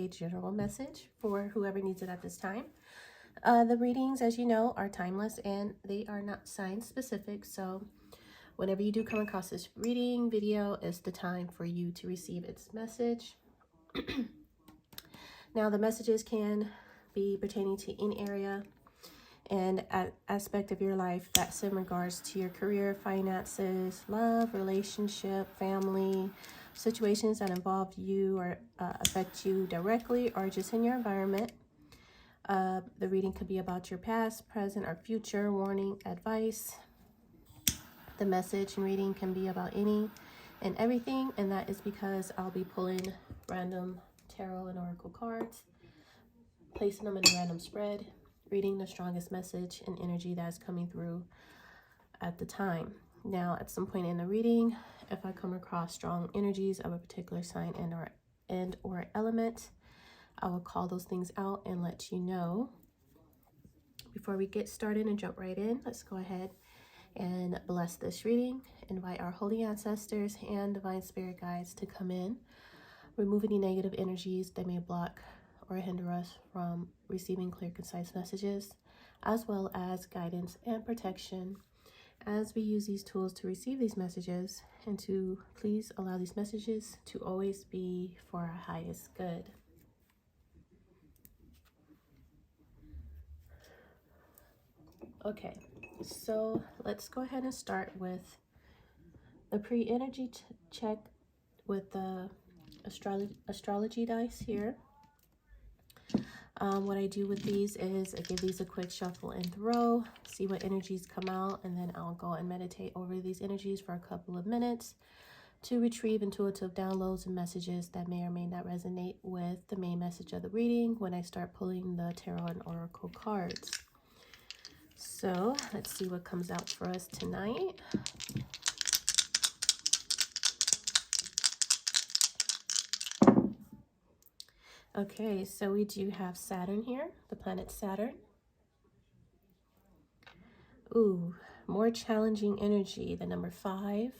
a general message for whoever needs it at this time. The readings, as you know, are timeless and they are not sign specific. So whenever you do come across this reading video, is the time for you to receive its message. Now, the messages can be pertaining to any area and aspect of your life that's in regards to your career, finances, love, relationship, family, situations that involve you or affect you directly or just in your environment. The reading could be about your past, present, or future, warning, advice. The message and reading can be about any and everything, and that is because I'll be pulling random tarot and oracle cards, placing them in a random spread, reading the strongest message and energy that's coming through at the time. Now, at some point in the reading, if I come across strong energies of a particular sign and or element, I will call those things out and let you know. Before we get started and jump right in, let's go ahead and bless this reading. Invite our holy ancestors and divine spirit guides to come in. Remove any negative energies that may block or hinder us from receiving clear, concise messages, as well as guidance and protection as we use these tools to receive these messages, and to please allow these messages to always be for our highest good. Okay, so let's go ahead and start with the pre-energy check with the astrology dice here. What I do with these is I give these a quick shuffle and throw, see what energies come out, and then I'll go and meditate over these energies for a couple of minutes to retrieve intuitive downloads and messages that may or may not resonate with the main message of the reading when I start pulling the tarot and oracle cards. So let's see what comes out for us tonight. Okay, so we do have Saturn here, the planet Saturn. Ooh, more challenging energy, the number 5,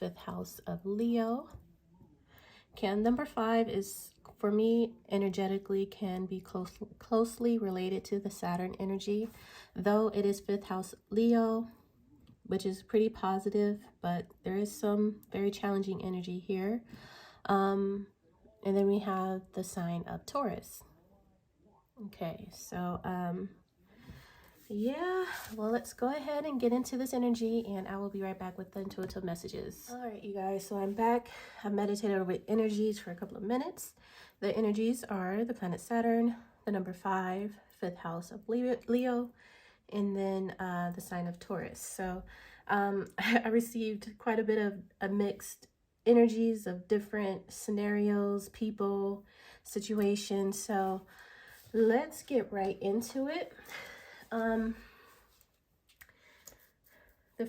5th house of Leo. Number 5 is, for me, energetically can be closely related to the Saturn energy, though it is 5th house Leo, which is pretty positive, but there is some very challenging energy here. And then we have the sign of Taurus. Okay, so yeah, well, let's go ahead and get into this energy, and I will be right back with the intuitive messages. All right, you guys, so I'm back. I meditated over energies for a couple of minutes. The energies are the planet Saturn, the number 5, 5th house of Leo, and then the sign of Taurus. So I received quite a bit of a mixed energies of different scenarios, people, situations. So let's get right into it. The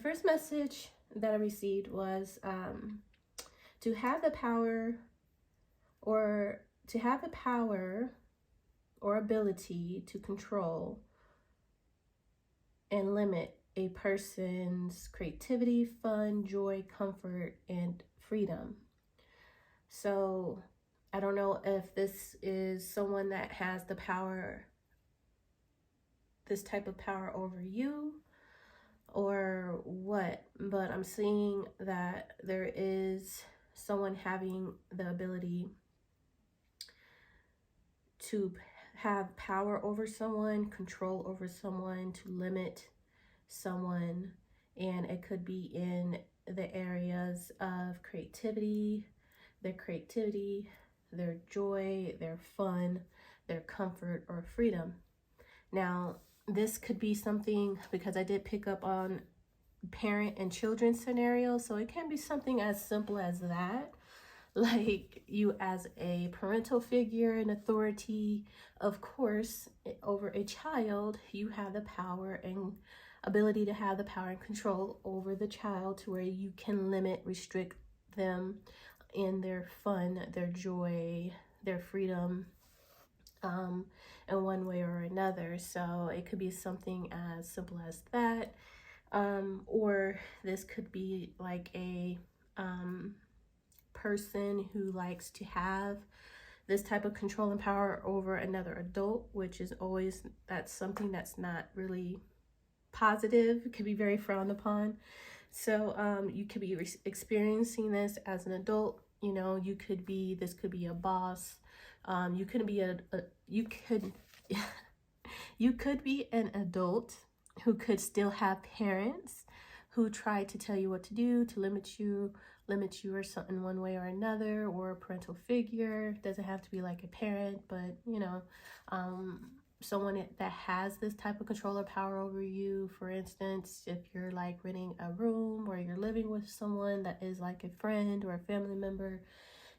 first message that I received was to have the power or ability to control and limit a person's creativity, fun, joy, comfort, and freedom. So I don't know if this is someone that has the power, this type of power over you, or what, but I'm seeing that there is someone having the ability to have power over someone, control over someone, to limit someone, and it could be in the areas of creativity, their joy, their fun, their comfort, or freedom. Now, this could be something, because I did pick up on parent and children scenarios, so it can be something as simple as that, like you as a parental figure and authority, of course, over a child. You have the power and ability to have the power and control over the child to where you can limit, restrict them in their fun, their joy, their freedom, in one way or another. So it could be something as simple as that, or this could be like a person who likes to have this type of control and power over another adult, which is always, that's something that's not really positive. It could be very frowned upon. So you could be experiencing this as an adult. You know, you could be, this could be a boss. You could be you could you could be an adult who could still have parents who try to tell you what to do, to limit you or something one way or another, or a parental figure. Doesn't have to be like a parent, but you know, someone that has this type of control or power over you. For instance, if you're like renting a room or you're living with someone that is like a friend or a family member,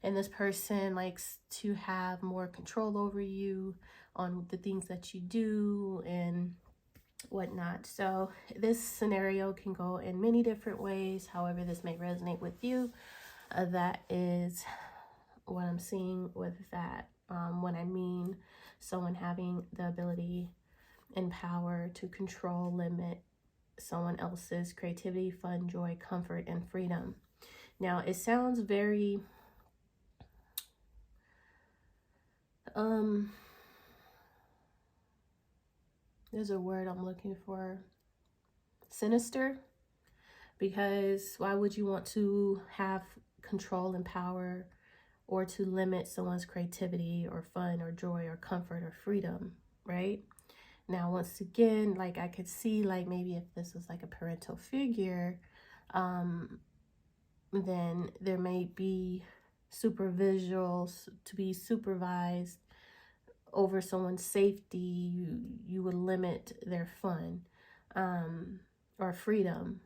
and this person likes to have more control over you on the things that you do and whatnot. So this scenario can go in many different ways. However this may resonate with you, that is what I'm seeing with that. When I mean someone having the ability and power to control, limit someone else's creativity, fun, joy, comfort, and freedom. Now it sounds very there's a word I'm looking for, sinister, because why would you want to have control and power or to limit someone's creativity or fun or joy or comfort or freedom, right? Now, once again, like I could see, like maybe if this was like a parental figure, then there may be supervisuals to be supervised over someone's safety. You would limit their fun or freedom,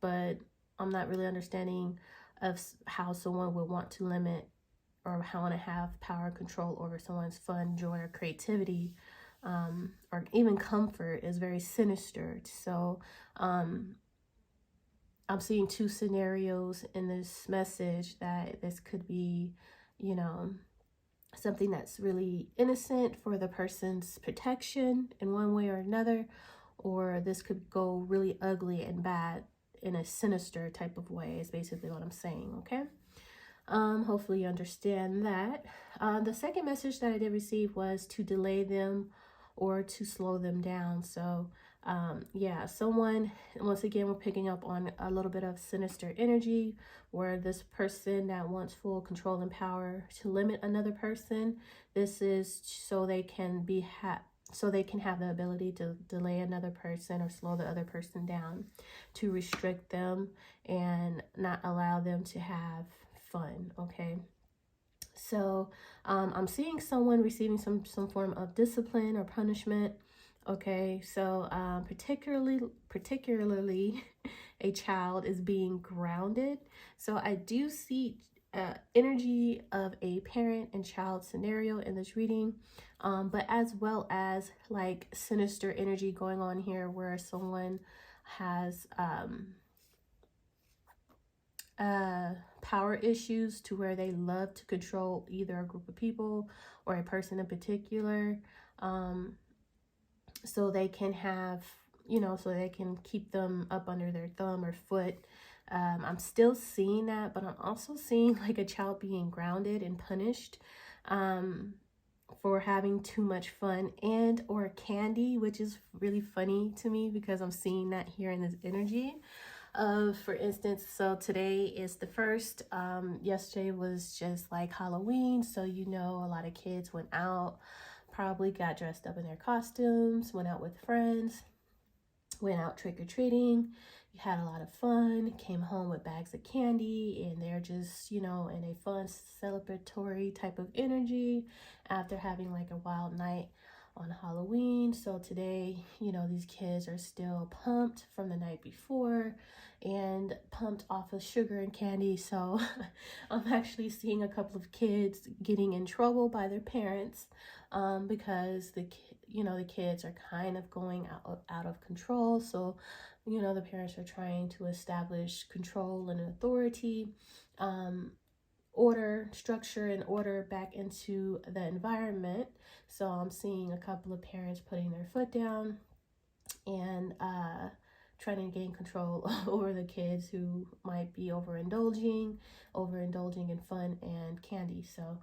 but I'm not really understanding of how someone would want to limit or how want to have power and control over someone's fun, joy, or creativity, or even comfort is very sinister. So I'm seeing two scenarios in this message, that this could be, you know, something that's really innocent for the person's protection in one way or another, or this could go really ugly and bad in a sinister type of way, is basically what I'm saying, okay? Hopefully you understand that. The second message that I did receive was to delay them or to slow them down. So yeah, someone, once again, we're picking up on a little bit of sinister energy, where this person that wants full control and power to limit another person, this is so they can be so they can have the ability to delay another person or slow the other person down, to restrict them and not allow them to have fun, okay? So I'm seeing someone receiving some form of discipline or punishment, okay? So particularly a child is being grounded. So I do see energy of a parent and child scenario in this reading, but as well as like sinister energy going on here, where someone has power issues to where they love to control either a group of people or a person in particular, so they can have, you know, so they can keep them up under their thumb or foot. I'm still seeing that, but I'm also seeing like a child being grounded and punished for having too much fun and or candy, which is really funny to me because I'm seeing that here in this energy. For instance, so today is the 1st. Yesterday was just like Halloween, so you know, a lot of kids went out, probably got dressed up in their costumes, went out with friends, went out trick-or-treating. You had a lot of fun, came home with bags of candy, and they're just, you know, in a fun celebratory type of energy after having like a wild night on Halloween. So today, you know, these kids are still pumped from the night before and pumped off of sugar and candy. So I'm actually seeing a couple of kids getting in trouble by their parents because the kids are kind of going out of control. So, you know, the parents are trying to establish control and authority, order, structure, and order back into the environment. So I'm seeing a couple of parents putting their foot down and trying to gain control over the kids who might be overindulging in fun and candy. So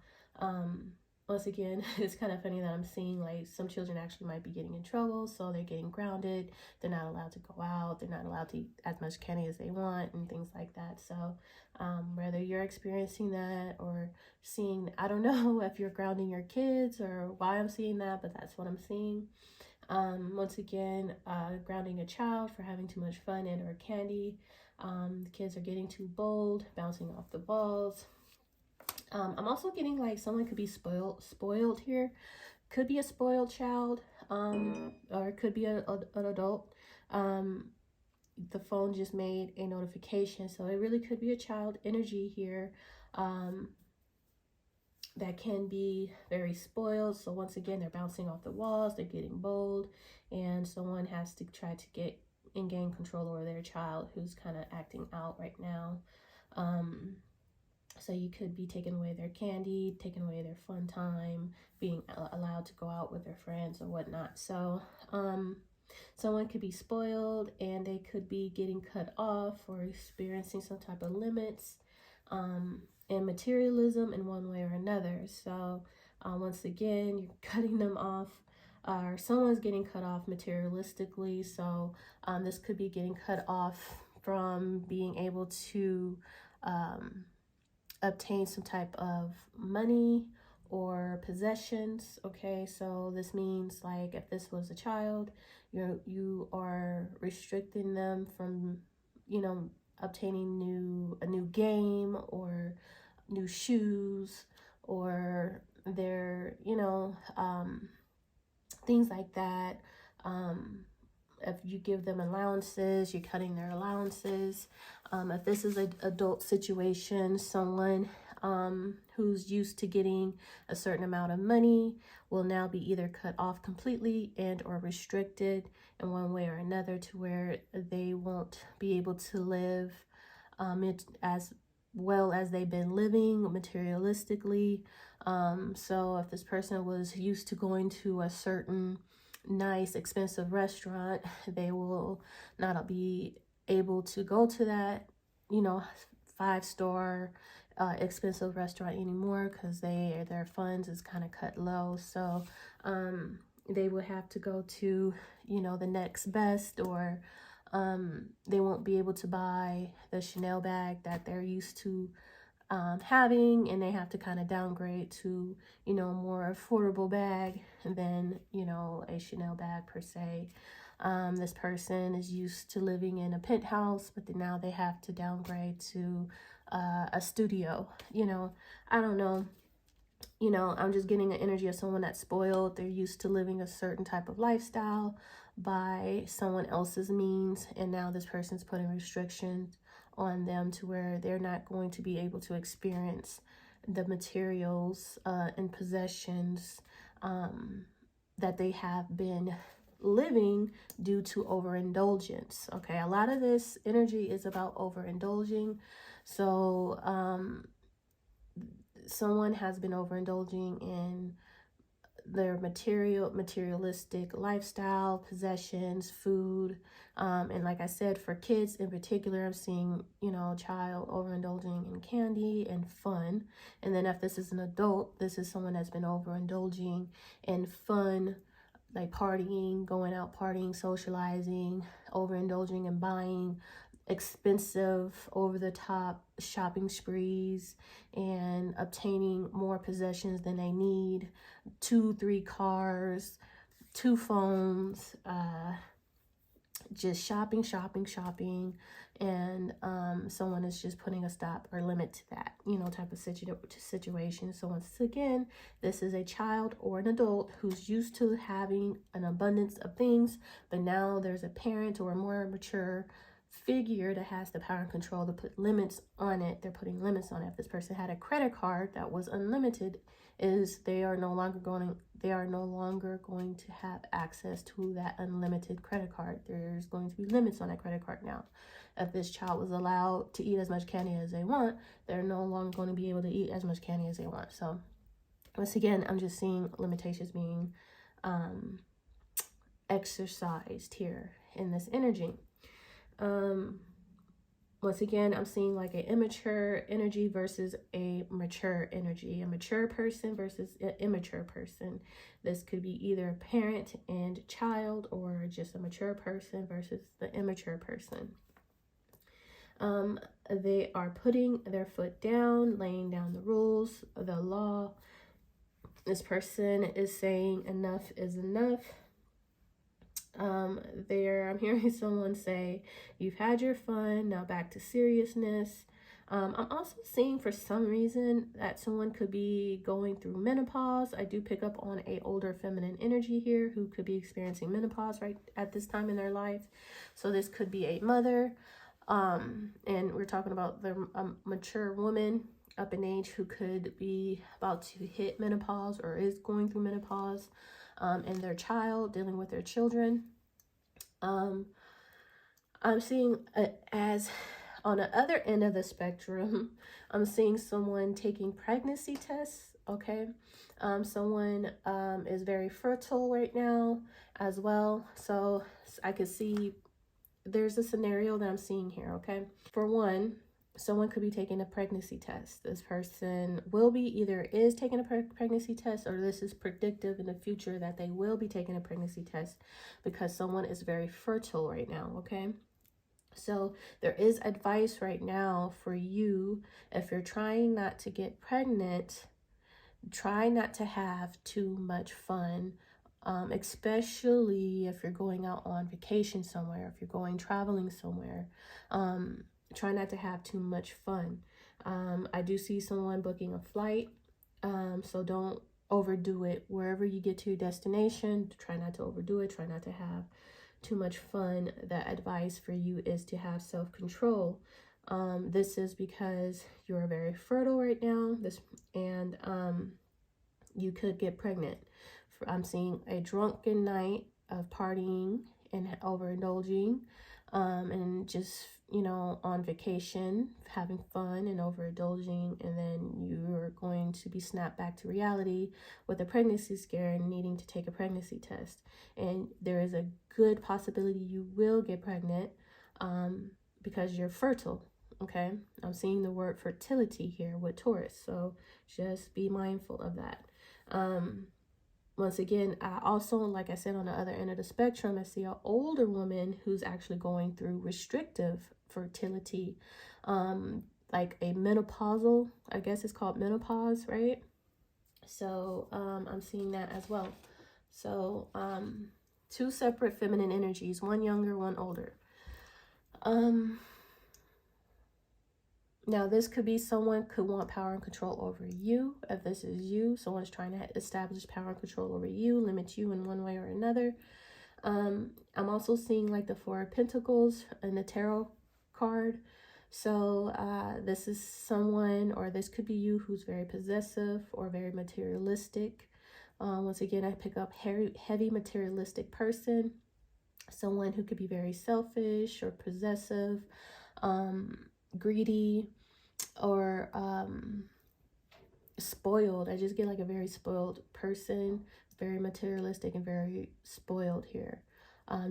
once again, it's kind of funny that I'm seeing like some children actually might be getting in trouble, so they're getting grounded. They're not allowed to go out. They're not allowed to eat as much candy as they want and things like that. So whether you're experiencing that or seeing, I don't know if you're grounding your kids or why I'm seeing that, but that's what I'm seeing. Once again, grounding a child for having too much fun and or candy. The kids are getting too bold, bouncing off the balls. I'm also getting like someone could be spoiled here. Could be a spoiled child, or it could be an adult. The phone just made a notification, so it really could be a child energy here. That can be very spoiled. So once again, they're bouncing off the walls, they're getting bold, and someone has to try to get and gain control over their child who's kind of acting out right now. So you could be taking away their candy, taking away their fun time, being allowed to go out with their friends or whatnot. So someone could be spoiled and they could be getting cut off or experiencing some type of limits and materialism in one way or another. So once again, you're cutting them off, or someone's getting cut off materialistically. So this could be getting cut off from being able to obtain some type of money or possessions. Okay, so this means like if this was a child, you are restricting them from, obtaining a new game or new shoes or their, things like that. If you give them allowances, you're cutting their allowances. If this is an adult situation, someone who's used to getting a certain amount of money will now be either cut off completely and or restricted in one way or another to where they won't be able to live it as well as they've been living materialistically. So if this person was used to going to a certain nice expensive restaurant, they will not be able to go to that 5-star expensive restaurant anymore because their funds is kind of cut low. So they will have to go to the next best, or they won't be able to buy the Chanel bag that they're used to having, and they have to kind of downgrade to a more affordable bag than a Chanel bag per se. This person is used to living in a penthouse, but then now they have to downgrade to a studio. I don't know. I'm just getting an energy of someone that's spoiled. They're used to living a certain type of lifestyle by someone else's means, and now this person's putting restrictions on them to where they're not going to be able to experience the materials and possessions that they have been living due to overindulgence. Okay, a lot of this energy is about overindulging. So someone has been overindulging in their materialistic lifestyle, possessions, food, and like I said, for kids in particular, I'm seeing child overindulging in candy and fun. And then if this is an adult, this is someone that's been overindulging in fun, like partying, going out partying, socializing, overindulging in buying expensive, over-the-top shopping sprees and obtaining more possessions than they need, 2-3 cars, 2 phones, just shopping, and someone is just putting a stop or limit to that, type of situation. So once again, this is a child or an adult who's used to having an abundance of things, but now there's a parent or a more mature figure that has the power and control to put limits on it. They're putting limits on it. If this person had a credit card that was unlimited, they are no longer going to have access to that unlimited credit card. There's going to be limits on that credit card now. If this child was allowed to eat as much candy as they want, they're no longer going to be able to eat as much candy as they want. So once again, I'm just seeing limitations being exercised here in this energy. Once again, I'm seeing like an immature energy versus a mature energy, a mature person versus an immature person. This could be either a parent and child, or just a mature person versus the immature person. They are putting their foot down, laying down the rules, the law. This person is saying enough is enough. I'm hearing someone say, you've had your fun, now back to seriousness. I'm also seeing, for some reason, that someone could be going through menopause. I do pick up on a older feminine energy here who could be experiencing menopause right at this time in their life. So this could be a mother, and we're talking about the mature woman up in age who could be about to hit menopause or is going through menopause, and their child, dealing with their children. I'm seeing as on the other end of the spectrum, I'm seeing someone taking pregnancy tests. Okay, someone is very fertile right now as well. So I could see there's a scenario that I'm seeing here. Okay, for one, someone could be taking a pregnancy test. This person will be either is taking a pregnancy test, or this is predictive in the future that they will be taking a pregnancy test, because someone is very fertile right now. Okay, so there is advice right now for you. If you're trying not to get pregnant, try not to have too much fun, especially if you're going out on vacation somewhere, if you're going traveling somewhere. Try not to have too much fun. I do see someone booking a flight, so don't overdo it. Wherever you get to your destination, try not to overdo it. Try not to have too much fun. The advice for you is to have self-control. This is because you're very fertile right now. And you could get pregnant. I'm seeing a drunken night of partying and overindulging, and just, on vacation, having fun and overindulging, and then you're going to be snapped back to reality with a pregnancy scare and needing to take a pregnancy test. And there is a good possibility you will get pregnant, because you're fertile. Okay, I'm seeing the word fertility here with Taurus, so just be mindful of that. Once again, I also, like I said, on the other end of the spectrum, I see an older woman who's actually going through restrictive fertility, like a menopausal, I guess it's called menopause, right? So I'm seeing that as well. So two separate feminine energies, one younger, one older. Now, this could be someone could want power and control over you. If this is you, someone's trying to establish power and control over you, limit you in one way or another. I'm also seeing like the Four of Pentacles in the tarot card. So this is someone, or this could be you, who's very possessive or very materialistic. Once again, I pick up heavy materialistic person. Someone who could be very selfish or possessive, greedy, or spoiled. I just get like a very spoiled person, very materialistic and very spoiled here.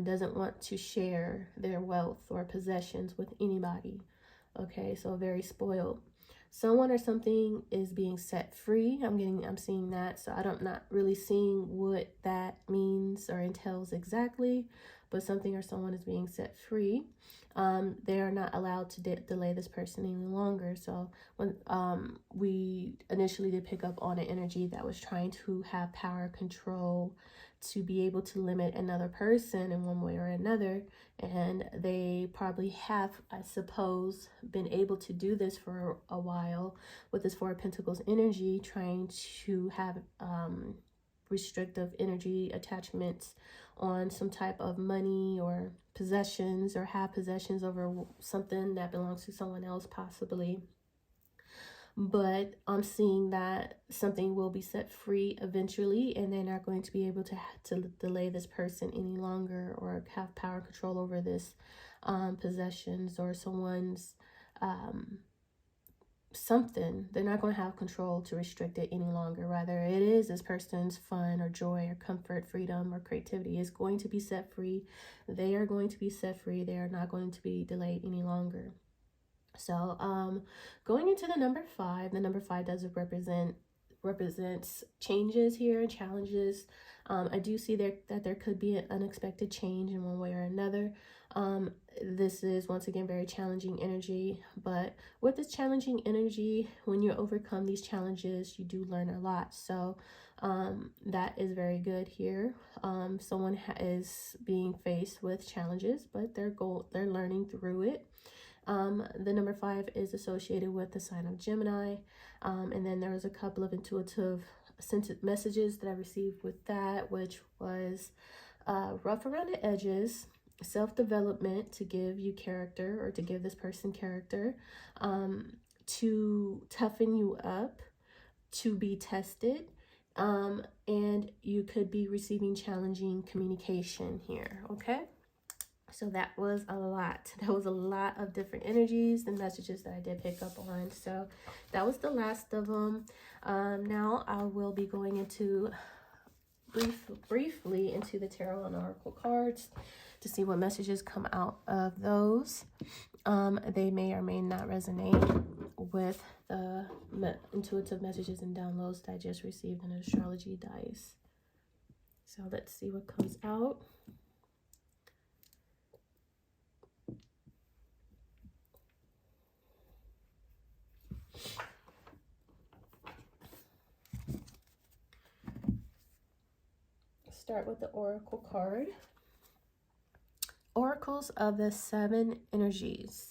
Doesn't want to share their wealth or possessions with anybody. Okay, so very spoiled. Someone or something is being set free. I'm seeing that. So I'm not really seeing what that means or entails exactly, but something or someone is being set free. They are not allowed to delay this person any longer. So when we initially did pick up on an energy that was trying to have power control, to be able to limit another person in one way or another, and they probably have, I suppose, been able to do this for a while with this Four of Pentacles energy, trying to have restrictive energy attachments on some type of money or possessions, or have possessions over something that belongs to someone else possibly. But I'm seeing that something will be set free eventually, and they're not going to be able to delay this person any longer, or have power control over this possessions or someone's something. They're not going to have control to restrict it any longer. Rather, it is this person's fun or joy or comfort, freedom or creativity is going to be set free. They are going to be set free. They are not going to be delayed any longer. So going into the number 5, the number 5 does represents changes here and challenges. I do see that there could be an unexpected change in one way or another. This is once again very challenging energy, but with this challenging energy, when you overcome these challenges, you do learn a lot. So that is very good here. Someone is being faced with challenges, but they're learning through it. The number 5 is associated with the sign of Gemini. And then there was a couple of intuitive messages that I received with that, which was rough around the edges, self-development to give you character, or to give this person character, to toughen you up, to be tested, and you could be receiving challenging communication here, okay? So that was a lot. That was a lot of different energies and messages that I did pick up on. So that was the last of them. Now I will be going into briefly into the tarot and oracle cards to see what messages come out of those. They may or may not resonate with the intuitive messages and downloads that I just received in astrology dice. So let's see what comes out. Start with the oracle card. Oracles of the 7 energies.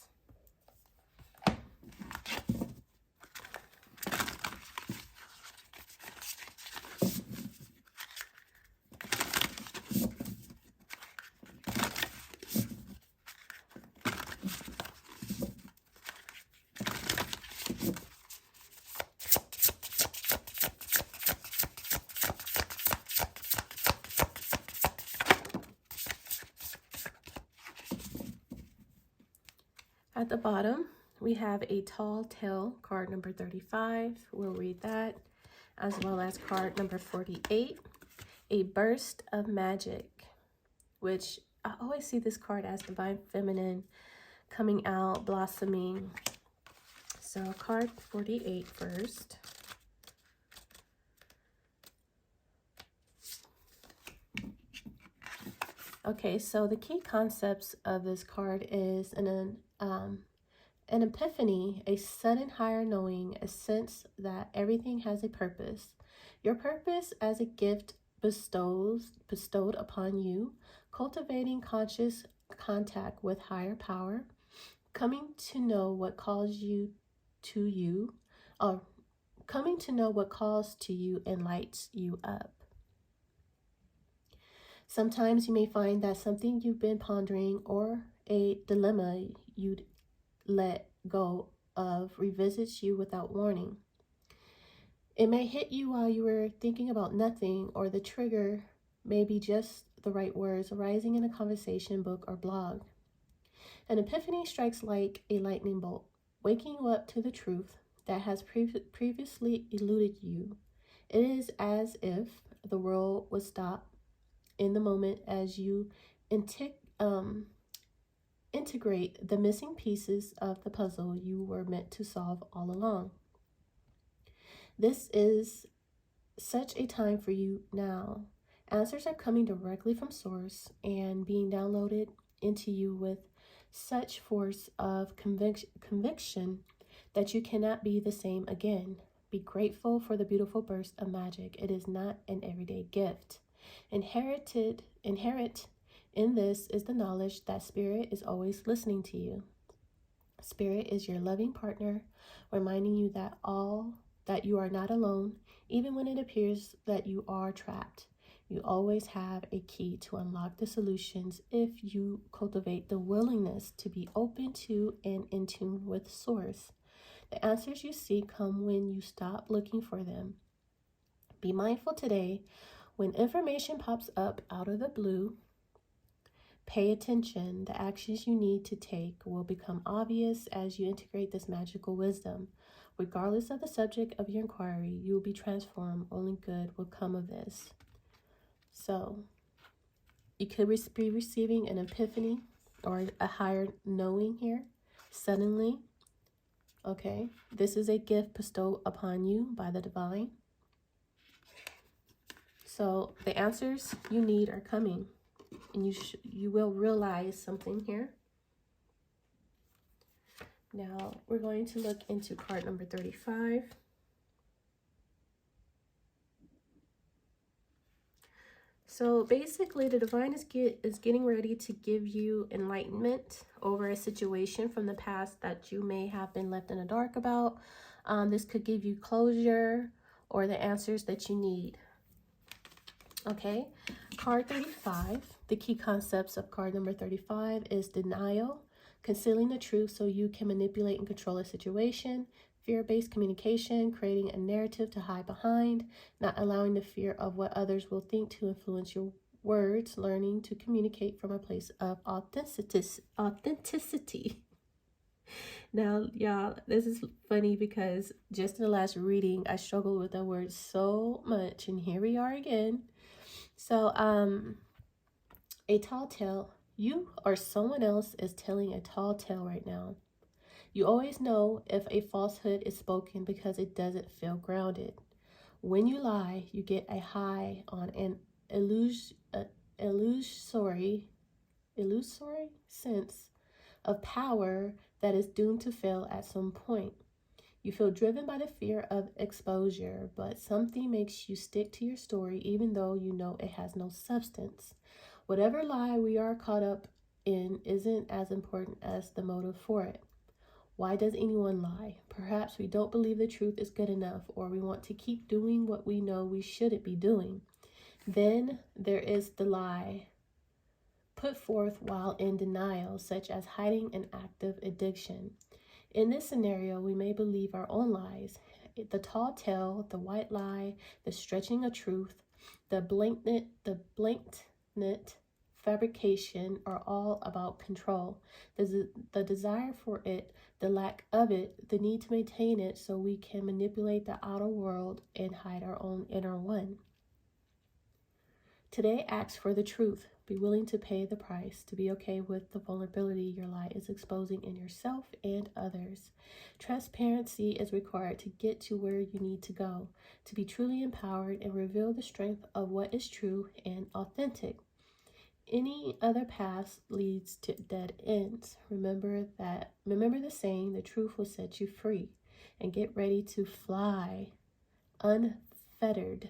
At the bottom, we have a tall tale, card number 35. We'll read that, as well as card number 48, a burst of magic, which I always see this card as divine feminine coming out, blossoming. So card 48 first. Okay, so the key concepts of this card is an epiphany, a sudden higher knowing, a sense that everything has a purpose. Your purpose as a gift bestowed upon you, cultivating conscious contact with higher power, coming to know what calls to you and lights you up. Sometimes you may find that something you've been pondering or a dilemma you'd let go of revisits you without warning. It may hit you while you were thinking about nothing, or the trigger may be just the right words arising in a conversation, book, or blog. An epiphany strikes like a lightning bolt, waking you up to the truth that has previously eluded you. It is as if the world would stop in the moment as you integrate the missing pieces of the puzzle you were meant to solve all along. This is such a time for you now. Answers are coming directly from source and being downloaded into you with such force of conviction that you cannot be the same again. Be grateful for the beautiful burst of magic. It is not an everyday gift. Inherent in this is the knowledge that Spirit is always listening to you. Spirit is your loving partner, reminding you that you are not alone, even when it appears that you are trapped. You always have a key to unlock the solutions if you cultivate the willingness to be open to and in tune with Source. The answers you seek come when you stop looking for them. Be mindful today when information pops up out of the blue. Pay attention. The actions you need to take will become obvious as you integrate this magical wisdom. Regardless of the subject of your inquiry, you will be transformed. Only good will come of this. So, you could be receiving an epiphany or a higher knowing here, suddenly, Okay, this is a gift bestowed upon you by the divine. So the answers you need are coming, and you will realize something here. Now we're going to look into card number 35. So basically, the divine is getting ready to give you enlightenment over a situation from the past that you may have been left in the dark about. This could give you closure or the answers that you need. Okay, card 35. The key concepts of card number 35 is denial, concealing the truth so you can manipulate and control a situation. Fear-based communication, creating a narrative to hide behind, not allowing the fear of what others will think to influence your words, learning to communicate from a place of authenticity. Now, y'all, this is funny because just in the last reading, I struggled with that word so much, and here we are again. So, a tall tale. You or someone else is telling a tall tale right now. You always know if a falsehood is spoken because it doesn't feel grounded. When you lie, you get a high on an illusory sense of power that is doomed to fail at some point. You feel driven by the fear of exposure, but something makes you stick to your story even though you know it has no substance. Whatever lie we are caught up in isn't as important as the motive for it. Why does anyone lie? Perhaps we don't believe the truth is good enough, or we want to keep doing what we know we shouldn't be doing. Then there is the lie put forth while in denial, such as hiding an active addiction. In this scenario, we may believe our own lies. The tall tale, the white lie, the stretching of truth, the blatant fabrication are all about control. The desire for it, the lack of it, the need to maintain it so we can manipulate the outer world and hide our own inner one. Today, ask for the truth. Be willing to pay the price, to be okay with the vulnerability your lie is exposing in yourself and others. Transparency is required to get to where you need to go, to be truly empowered and reveal the strength of what is true and authentic. Any other path leads to dead ends. Remember the saying, the truth will set you free, and get ready to fly unfettered.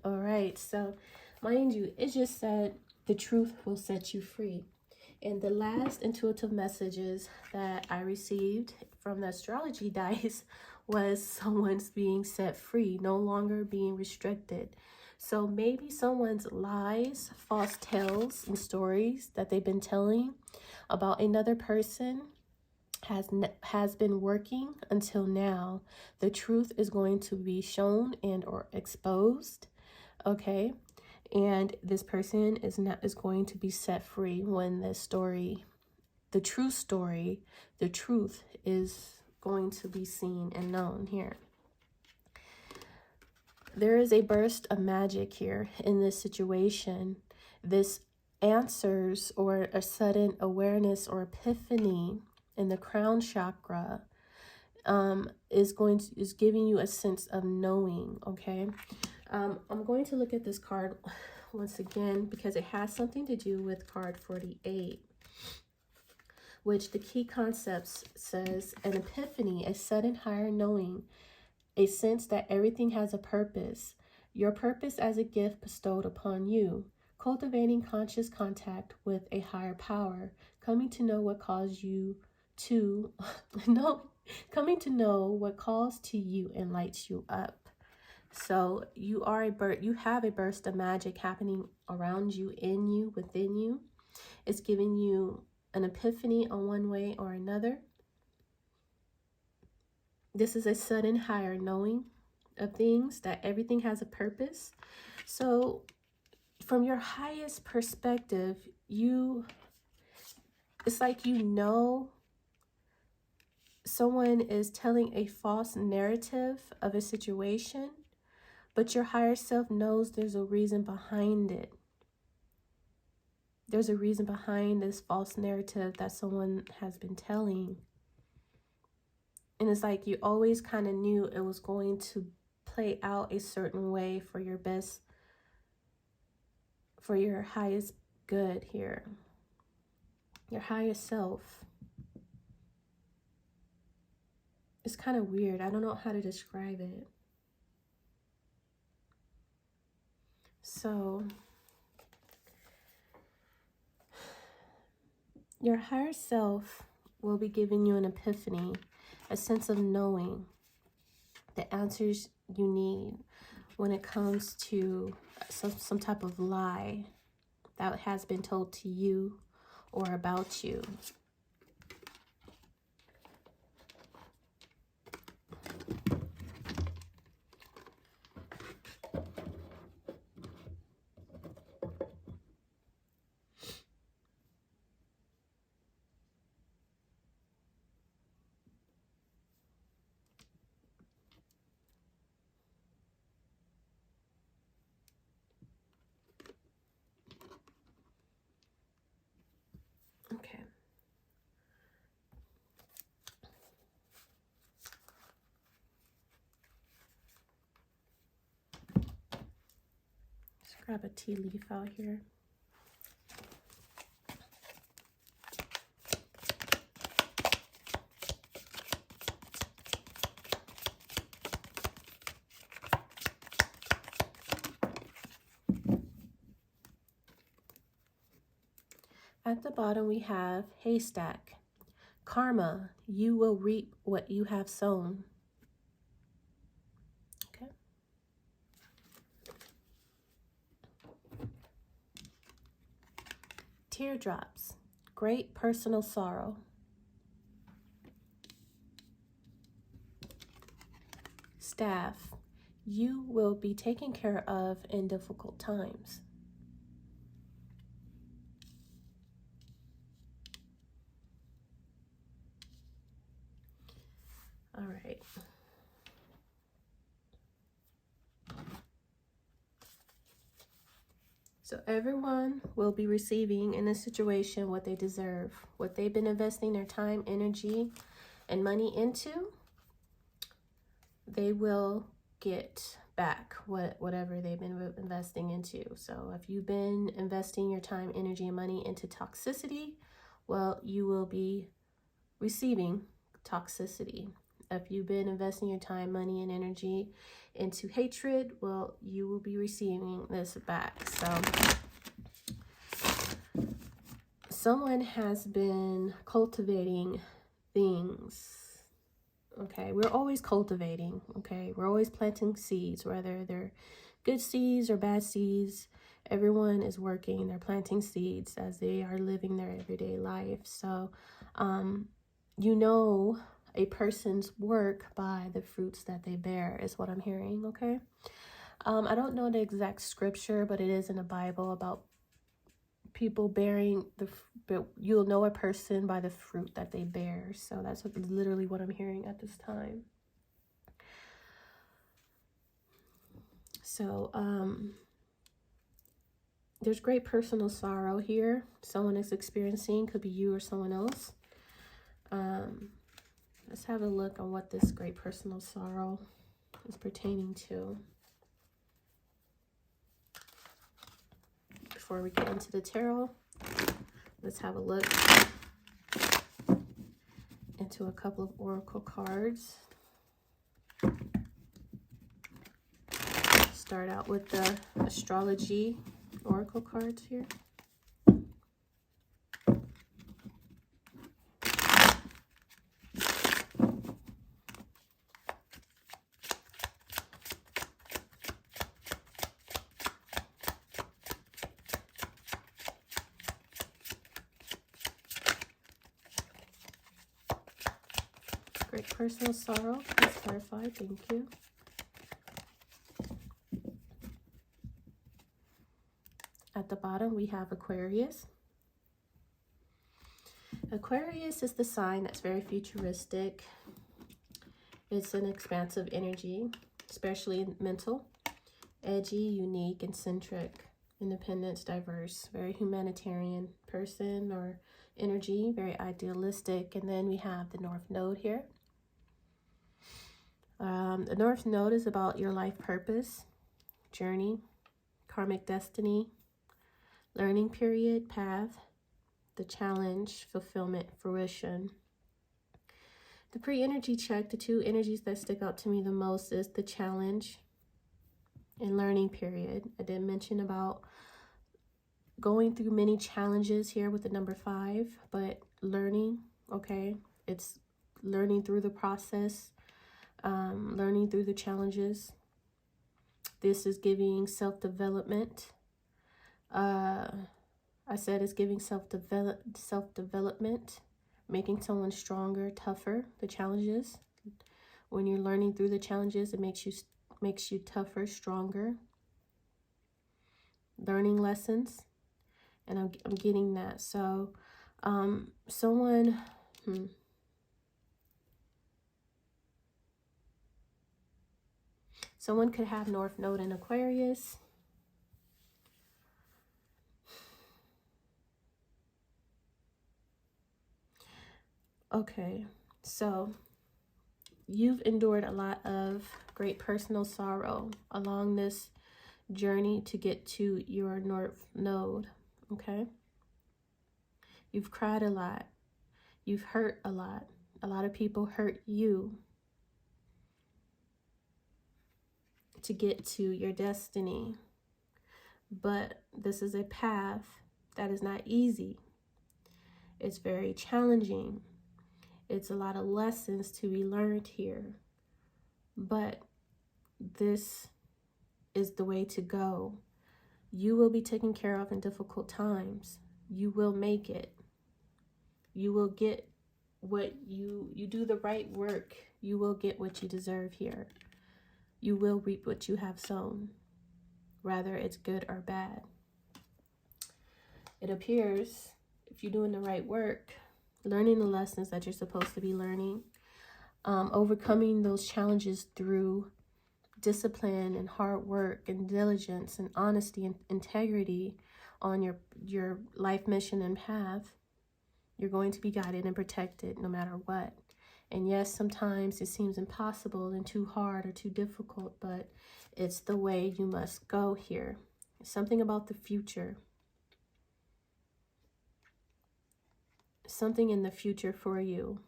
All right, so mind you, it just said the truth will set you free. And the last intuitive messages that I received from the astrology dice was someone's being set free, no longer being restricted. So maybe someone's lies, false tales, and stories that they've been telling about another person has been working until now. The truth is going to be shown and or exposed. Okay, and this person is going to be set free when the truth is going to be seen and known here. There is a burst of magic here in this situation. This answers or a sudden awareness or epiphany in the crown chakra is giving you a sense of knowing. Okay, I'm going to look at this card once again because it has something to do with card 48, which the key concepts says an epiphany, a sudden higher knowing, a sense that everything has a purpose, your purpose as a gift bestowed upon you, cultivating conscious contact with a higher power, coming to know what calls you to coming to know what calls to you and lights you up. So you have a burst of magic happening around you, in you, within you. It's giving you an epiphany on one way or another. This is a sudden higher knowing of things, that everything has a purpose. So from your highest perspective, it's like someone is telling a false narrative of a situation, but your higher self knows there's a reason behind it. There's a reason behind this false narrative that someone has been telling. And it's like you always kind of knew it was going to play out a certain way for your best, for your highest good here. Your highest self. It's kind of weird. I don't know how to describe it. So, your higher self will be giving you an epiphany, a sense of knowing the answers you need when it comes to some type of lie that has been told to you or about you. Okay. Let's grab a tea leaf out here. At the bottom we have haystack. Karma, you will reap what you have sown. Okay. Teardrops, great personal sorrow. Staff, you will be taken care of in difficult times. All right. So everyone will be receiving in this situation what they deserve, what they've been investing their time, energy, and money into. They will get back whatever they've been investing into. So if you've been investing your time, energy, and money into toxicity, well, you will be receiving toxicity. If you've been investing your time, money, and energy into hatred, well, you will be receiving this back. So someone has been cultivating things. Okay, we're always cultivating. Okay, we're always planting seeds, whether they're good seeds or bad seeds. Everyone is working, they're planting seeds as they are living their everyday life. So you know a person's work by the fruits that they bear is what I'm hearing. Okay, I don't know the exact scripture, but it is in the Bible about people bearing you'll know a person by the fruit that they bear. So that's literally what I'm hearing at this time. So there's great personal sorrow here. Someone is experiencing, could be you or someone else. Let's have a look on what this great personal sorrow is pertaining to before we get into the tarot. Let's have a look into a couple of oracle cards. Start out with the astrology oracle cards here. Great personal sorrow, please clarify, thank you. At the bottom, we have Aquarius. Aquarius is the sign that's very futuristic. It's an expansive energy, especially mental, edgy, unique, eccentric, independent, diverse, very humanitarian person or energy, very idealistic. And then we have the North Node here. The North Node is about your life purpose, journey, karmic destiny, learning period, path, the challenge, fulfillment, fruition. The pre-energy check, the two energies that stick out to me the most is the challenge and learning period. I did mention about going through many challenges here with the number 5, but learning, okay? It's learning through the process, learning through the challenges. This is giving self-development. I said it's giving self-development, making someone stronger, tougher, the challenges. When you're learning through the challenges, it makes you tougher, stronger. Learning lessons. And I'm getting that. So someone could have North Node in Aquarius. Okay, so you've endured a lot of great personal sorrow along this journey to get to your North Node, okay? You've cried a lot. You've hurt a lot. A lot of people hurt you to get to your destiny. But this is a path that is not easy. It's very challenging. It's a lot of lessons to be learned here. But this is the way to go. You will be taken care of in difficult times. You will make it. You will get what you do the right work. You will get what you deserve here. You will reap what you have sown, whether it's good or bad. It appears if you're doing the right work, learning the lessons that you're supposed to be learning, overcoming those challenges through discipline and hard work and diligence and honesty and integrity on your life mission and path, you're going to be guided and protected no matter what. And yes, sometimes it seems impossible and too hard or too difficult, but it's the way you must go here. Something about the future. Something in the future for you.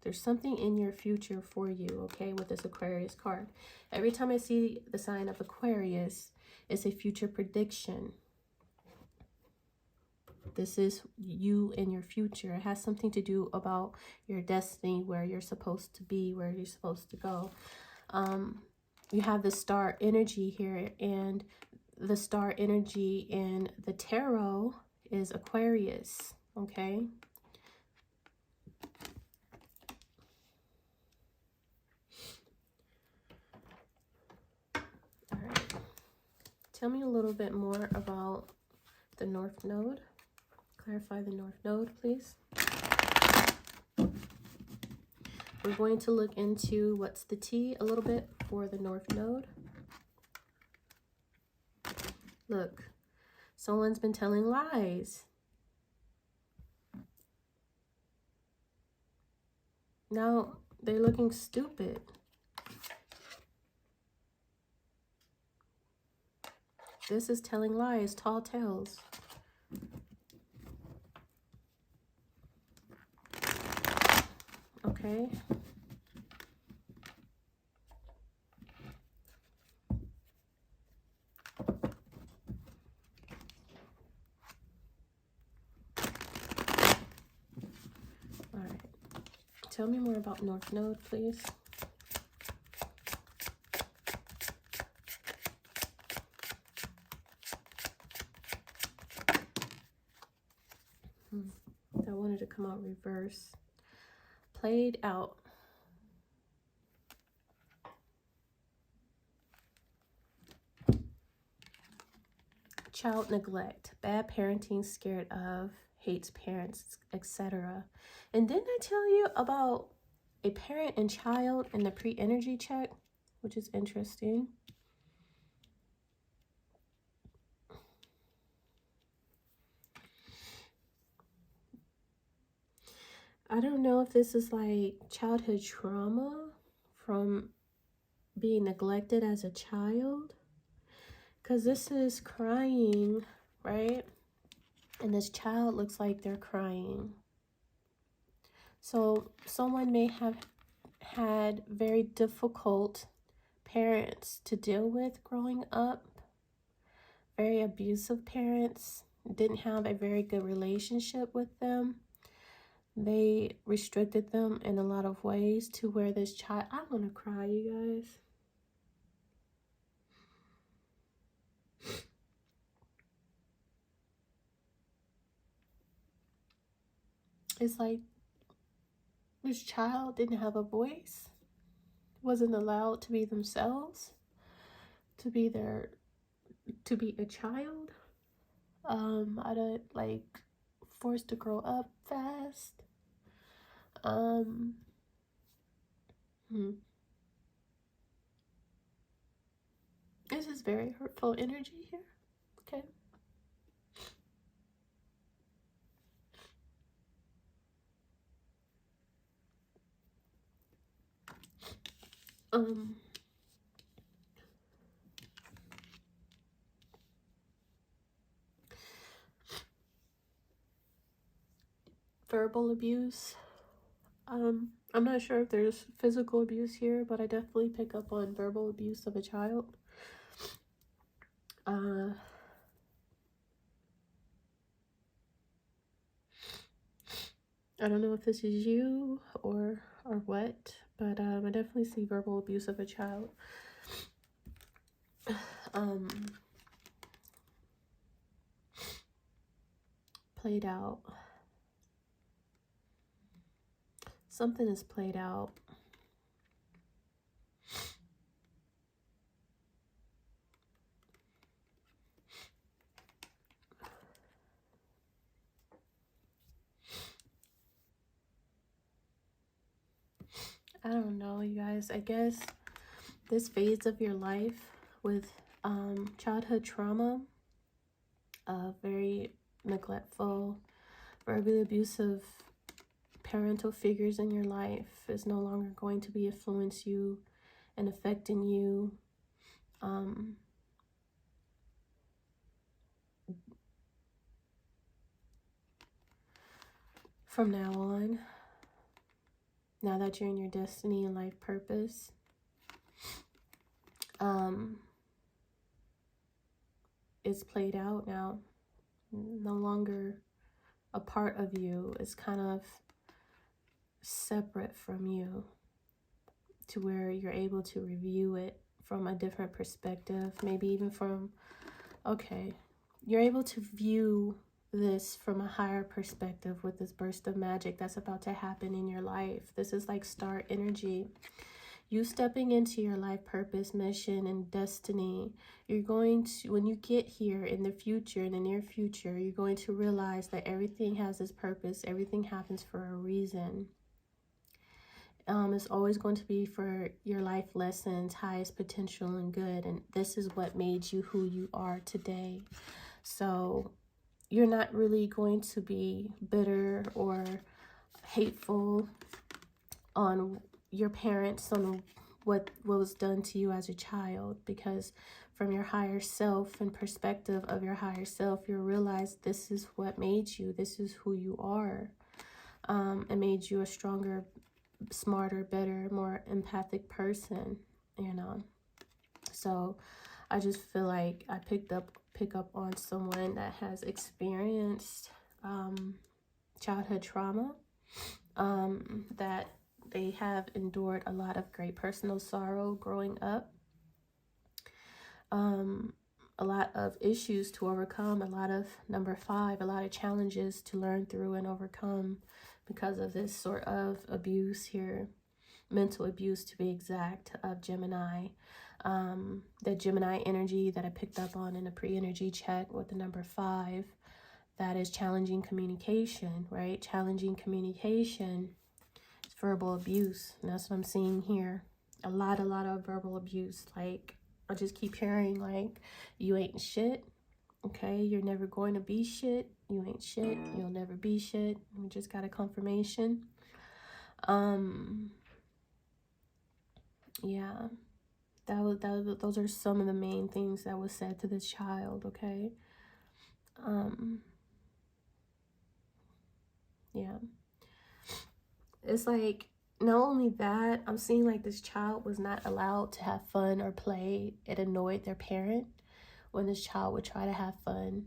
There's something in your future for you, okay, with this Aquarius card. Every time I see the sign of Aquarius, it's a future prediction. This is you in your future. It has something to do about your destiny, where you're supposed to be, where you're supposed to go. You have the star energy here, and the star energy in the tarot is Aquarius, okay? All right. Tell me a little bit more about the North Node. Clarify the North Node, please. We're going to look into what's the T a little bit for the North Node. Look, someone's been telling lies. Now they're looking stupid. This is telling lies, tall tales. Okay. All right. Tell me more about North Node, please. I wanted to come out reverse. Played out. Child neglect, bad parenting, scared of, hates parents, etc. And didn't I tell you about a parent and child in the pre-energy check, which is interesting. I don't know if this is like childhood trauma from being neglected as a child, because this is crying, right? And this child looks like they're crying. So someone may have had very difficult parents to deal with growing up, very abusive parents, didn't have a very good relationship with them. They restricted them in a lot of ways to where this child, I want to cry, you guys. It's like this child didn't have a voice, wasn't allowed to be themselves, to be a child. I did like forced to grow up fast. This is very hurtful energy here. Okay. Verbal abuse. I'm not sure if there's physical abuse here, but I definitely pick up on verbal abuse of a child. I don't know if this is you or what, but I definitely see verbal abuse of a child. Played out. Something is played out. I don't know, you guys. I guess this phase of your life with childhood trauma, very neglectful, verbally abusive parental figures in your life is no longer going to be influencing you and affecting you. From now on, now that you're in your destiny and life purpose, it's played out now. No longer a part of you. It's kind of separate from you, to where you're able to review it from a different perspective, maybe even from, okay, you're able to view this from a higher perspective with this burst of magic that's about to happen in your life. This is like star energy. You stepping into your life purpose, mission, and destiny. You're going to, when you get here in the future, in the near future, you're going to realize that everything has its purpose. Everything happens for a reason. It's always going to be for your life lessons, highest potential and good. And this is what made you who you are today. So you're not really going to be bitter or hateful on your parents, on what was done to you as a child, because from your higher self and perspective of your higher self, you realize this is what made you, this is who you are. It made you a stronger, smarter, better, more empathic person, you know. So I just feel like I pick up on someone that has experienced childhood trauma, that they have endured a lot of great personal sorrow growing up, a lot of issues to overcome, a lot of number 5, a lot of challenges to learn through and overcome because of this sort of abuse here, mental abuse to be exact, of Gemini. The Gemini energy that I picked up on in a pre-energy check with the number 5, that is challenging communication, right? Challenging communication is verbal abuse, and that's what I'm seeing here. A lot of verbal abuse. Like, I just keep hearing, like, you ain't shit, okay? You're never going to be shit. You ain't shit. You'll never be shit. We just got a confirmation. Yeah. those are some of the main things that was said to this child, okay? Yeah. It's like, not only that, I'm seeing like this child was not allowed to have fun or play. It annoyed their parent when this child would try to have fun.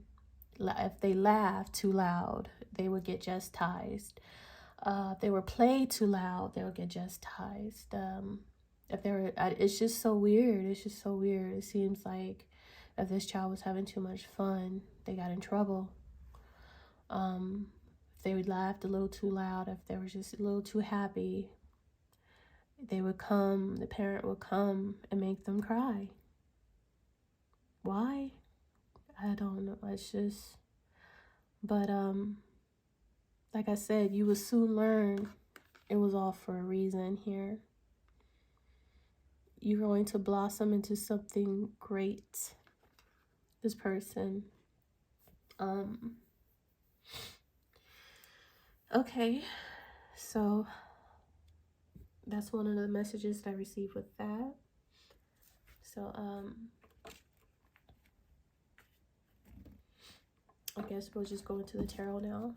If they laughed too loud, they would get chastised. If they were played too loud, they would get chastised. If they were, it's just so weird. It's just so weird. It seems like if this child was having too much fun, they got in trouble. If they would laughed a little too loud, if they were just a little too happy, the parent would come and make them cry. Why? I don't know. It's just, but like I said, you will soon learn it was all for a reason here. You're going to blossom into something great. This person. Okay, so that's one of the messages that I received with that. So I guess we'll just go into the tarot now.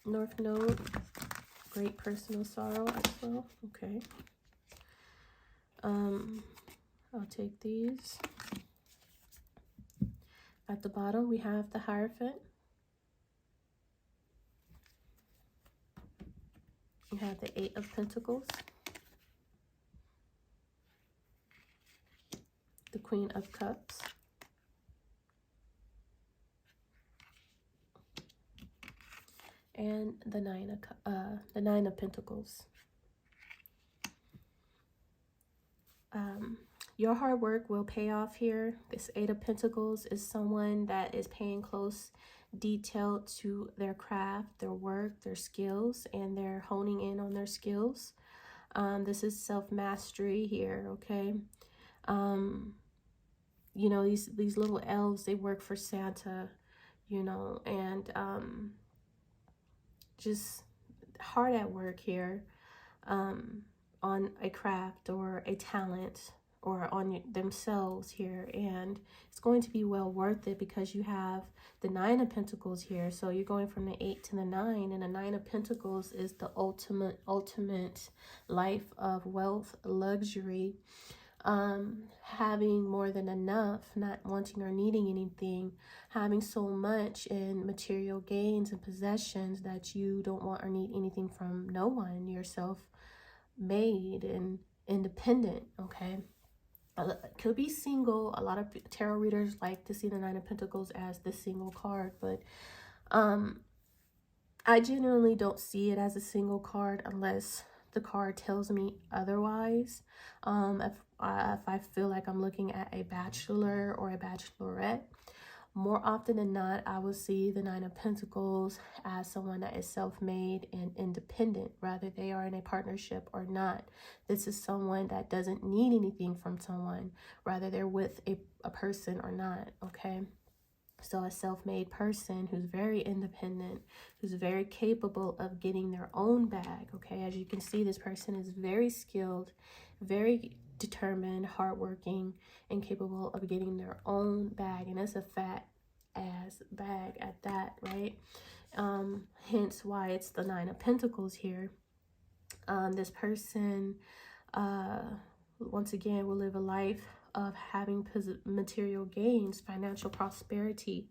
North Node, great personal sorrow as well. Okay. I'll take these. At the bottom, we have the Hierophant. We have the Eight of Pentacles. The Queen of Cups. And the Nine of Pentacles. Your hard work will pay off here. This Eight of Pentacles is someone that is paying close detail to their craft, their work, their skills, and they're honing in on their skills. This is self-mastery here, okay? You know, these little elves, they work for Santa, you know, and just hard at work here on a craft or a talent or on themselves here, and it's going to be well worth it because you have the Nine of Pentacles here. So you're going from the 8 to the 9, and the Nine of Pentacles is the ultimate life of wealth, luxury, having more than enough, not wanting or needing anything, having so much in material gains and possessions that you don't want or need anything from no one. You're self-made and independent, okay? Could be single. A lot of tarot readers like to see the Nine of Pentacles as the single card, but I genuinely don't see it as a single card unless the card tells me otherwise. If I feel like I'm looking at a bachelor or a bachelorette, more often than not, I will see the Nine of Pentacles as someone that is self-made and independent, whether they are in a partnership or not. This is someone that doesn't need anything from someone, whether they're with a person or not, okay? So a self-made person who's very independent, who's very capable of getting their own bag, okay? As you can see, this person is very skilled, very determined, hardworking, and capable of getting their own bag. And it's a fat ass bag at that, right? Hence why it's the Nine of Pentacles here. This person, once again, will live a life of having material gains, financial prosperity.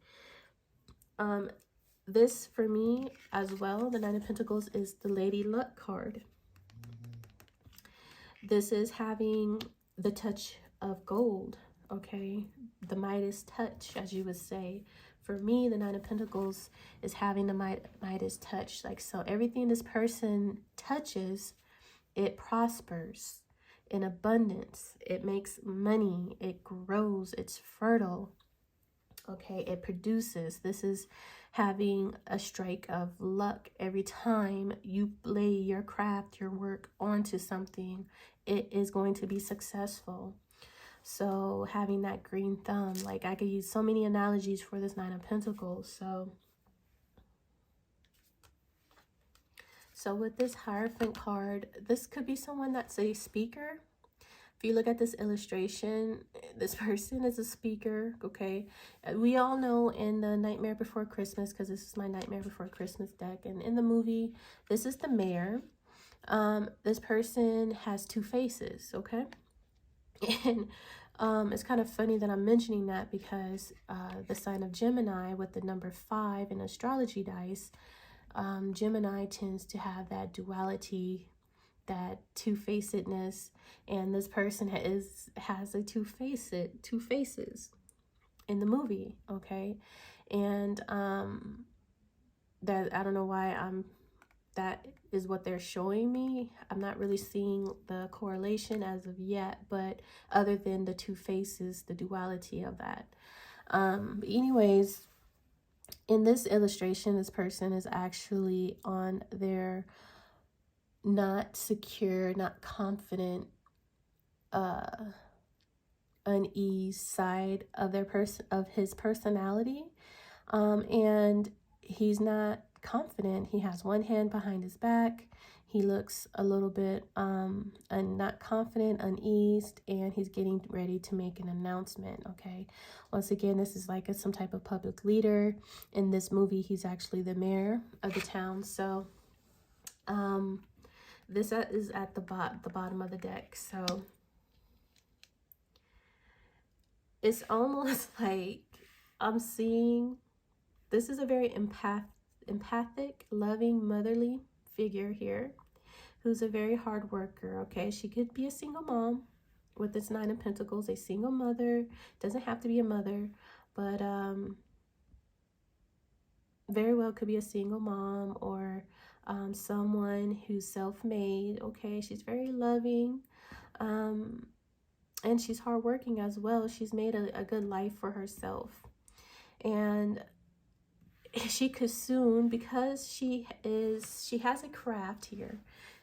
This, for me, as well, the Nine of Pentacles is the Lady Luck card. This is having the touch of gold, okay? The Midas touch, as you would say. For me, the Nine of Pentacles is having the Midas touch. Like, so everything this person touches, it prospers in abundance. It makes money. It grows. It's fertile. Okay, it produces. This is having a strike of luck. Every time you lay your craft, your work onto something, it is going to be successful. So having that green thumb, like I could use so many analogies for this Nine of Pentacles. So with this Hierophant card, this could be someone that's a speaker. If you look at this illustration, this person is a speaker, okay? We all know in the Nightmare Before Christmas, because this is my Nightmare Before Christmas deck, and in the movie, this is the mayor. This person has two faces, okay? And it's kind of funny that I'm mentioning that because the sign of Gemini with the number 5 in astrology dice, Gemini tends to have that duality, that two-facedness, and this person has a two faces in the movie, okay? And that, I don't know why that is what they're showing me. I'm not really seeing the correlation as of yet, but other than the two faces, the duality of that. But anyways, in this illustration, this person is actually on their not secure, not confident, unease side of his personality. And he's not confident. He has one hand behind his back. He looks a little bit not confident, uneased, and he's getting ready to make an announcement, okay? Once again, this is like some type of public leader. In this movie, he's actually the mayor of the town. So this is at the bottom of the deck. So it's almost like I'm seeing, this is a very empathic, loving, motherly figure here who's a very hard worker, okay? She could be a single mom with this 9 of Pentacles, a single mother. Doesn't have to be a mother, but very well could be a single mom or someone who's self-made, okay? She's very loving, and she's hardworking as well. She's made a good life for herself. And she could soon, because she has a craft here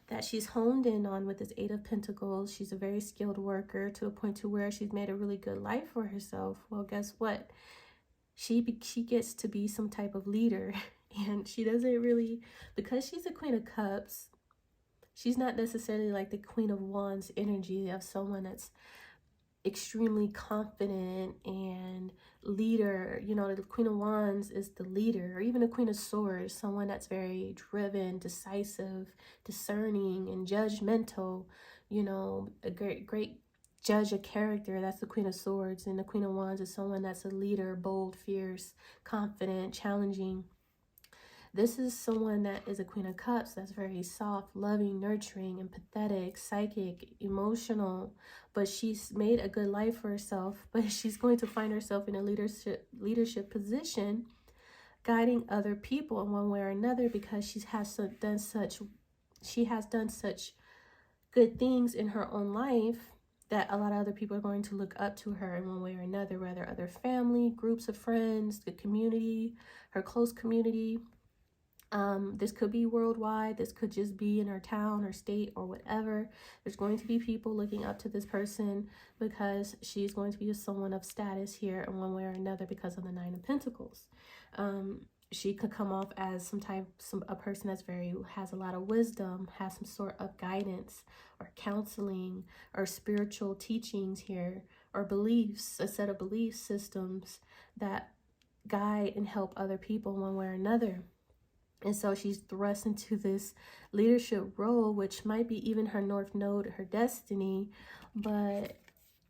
that she's honed in on with this 8 of Pentacles. She's a very skilled worker to a point to where she's made a really good life for herself. Well, guess what? She gets to be some type of leader, and she doesn't really, because she's a Queen of Cups, she's not necessarily like the Queen of Wands energy of someone that's extremely confident and leader. You know, the Queen of Wands is the leader, or even the Queen of Swords, someone that's very driven, decisive, discerning, and judgmental. You know, a great judge of character. That's the Queen of Swords. And the Queen of Wands is someone that's a leader, bold, fierce, confident, challenging. This is someone that is a Queen of Cups that's very soft, loving, nurturing, empathetic, psychic, emotional, but she's made a good life for herself, but she's going to find herself in a leadership position, guiding other people in one way or another, because she has done such good things in her own life that a lot of other people are going to look up to her in one way or another, whether other family, groups of friends, the community, her close community. This could be worldwide. This could just be in our town or state or whatever. There's going to be people looking up to this person because she's going to be someone of status here in one way or another because of the 9 of Pentacles. She could come off as a person that's has a lot of wisdom, has some sort of guidance or counseling or spiritual teachings here, or beliefs, a set of belief systems that guide and help other people one way or another. And so she's thrust into this leadership role, which might be even her North Node, her destiny, but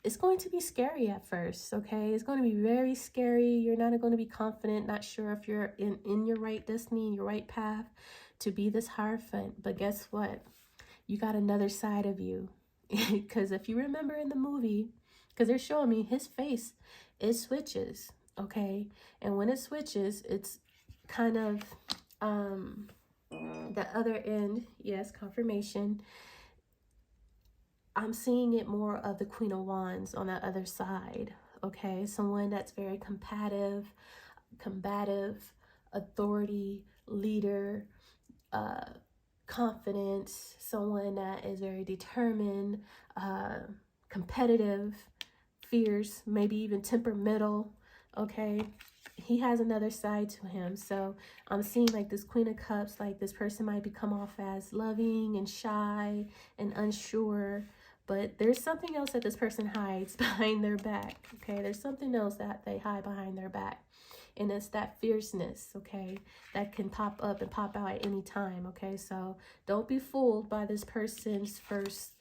it's going to be scary at first, okay? It's going to be very scary. You're not going to be confident, not sure if you're in your right destiny, in your right path to be this Hierophant. But guess what? You got another side of you. Because if you remember in the movie, because they're showing me his face, it switches, okay? And when it switches, it's kind of the other end. Yes, confirmation. I'm seeing it more of the Queen of Wands on the other side, okay? Someone that's very combative, authority, leader, confidence, someone that is very determined, competitive, fierce, maybe even temperamental, okay? he has another side to him. So I'm seeing like this Queen of Cups, like this person might become off as loving and shy and unsure, but there's something else that this person hides behind their back. Okay, there's something else that they hide behind their back, and it's that fierceness, okay, that can pop up and pop out at any time. Okay, so don't be fooled by this person's first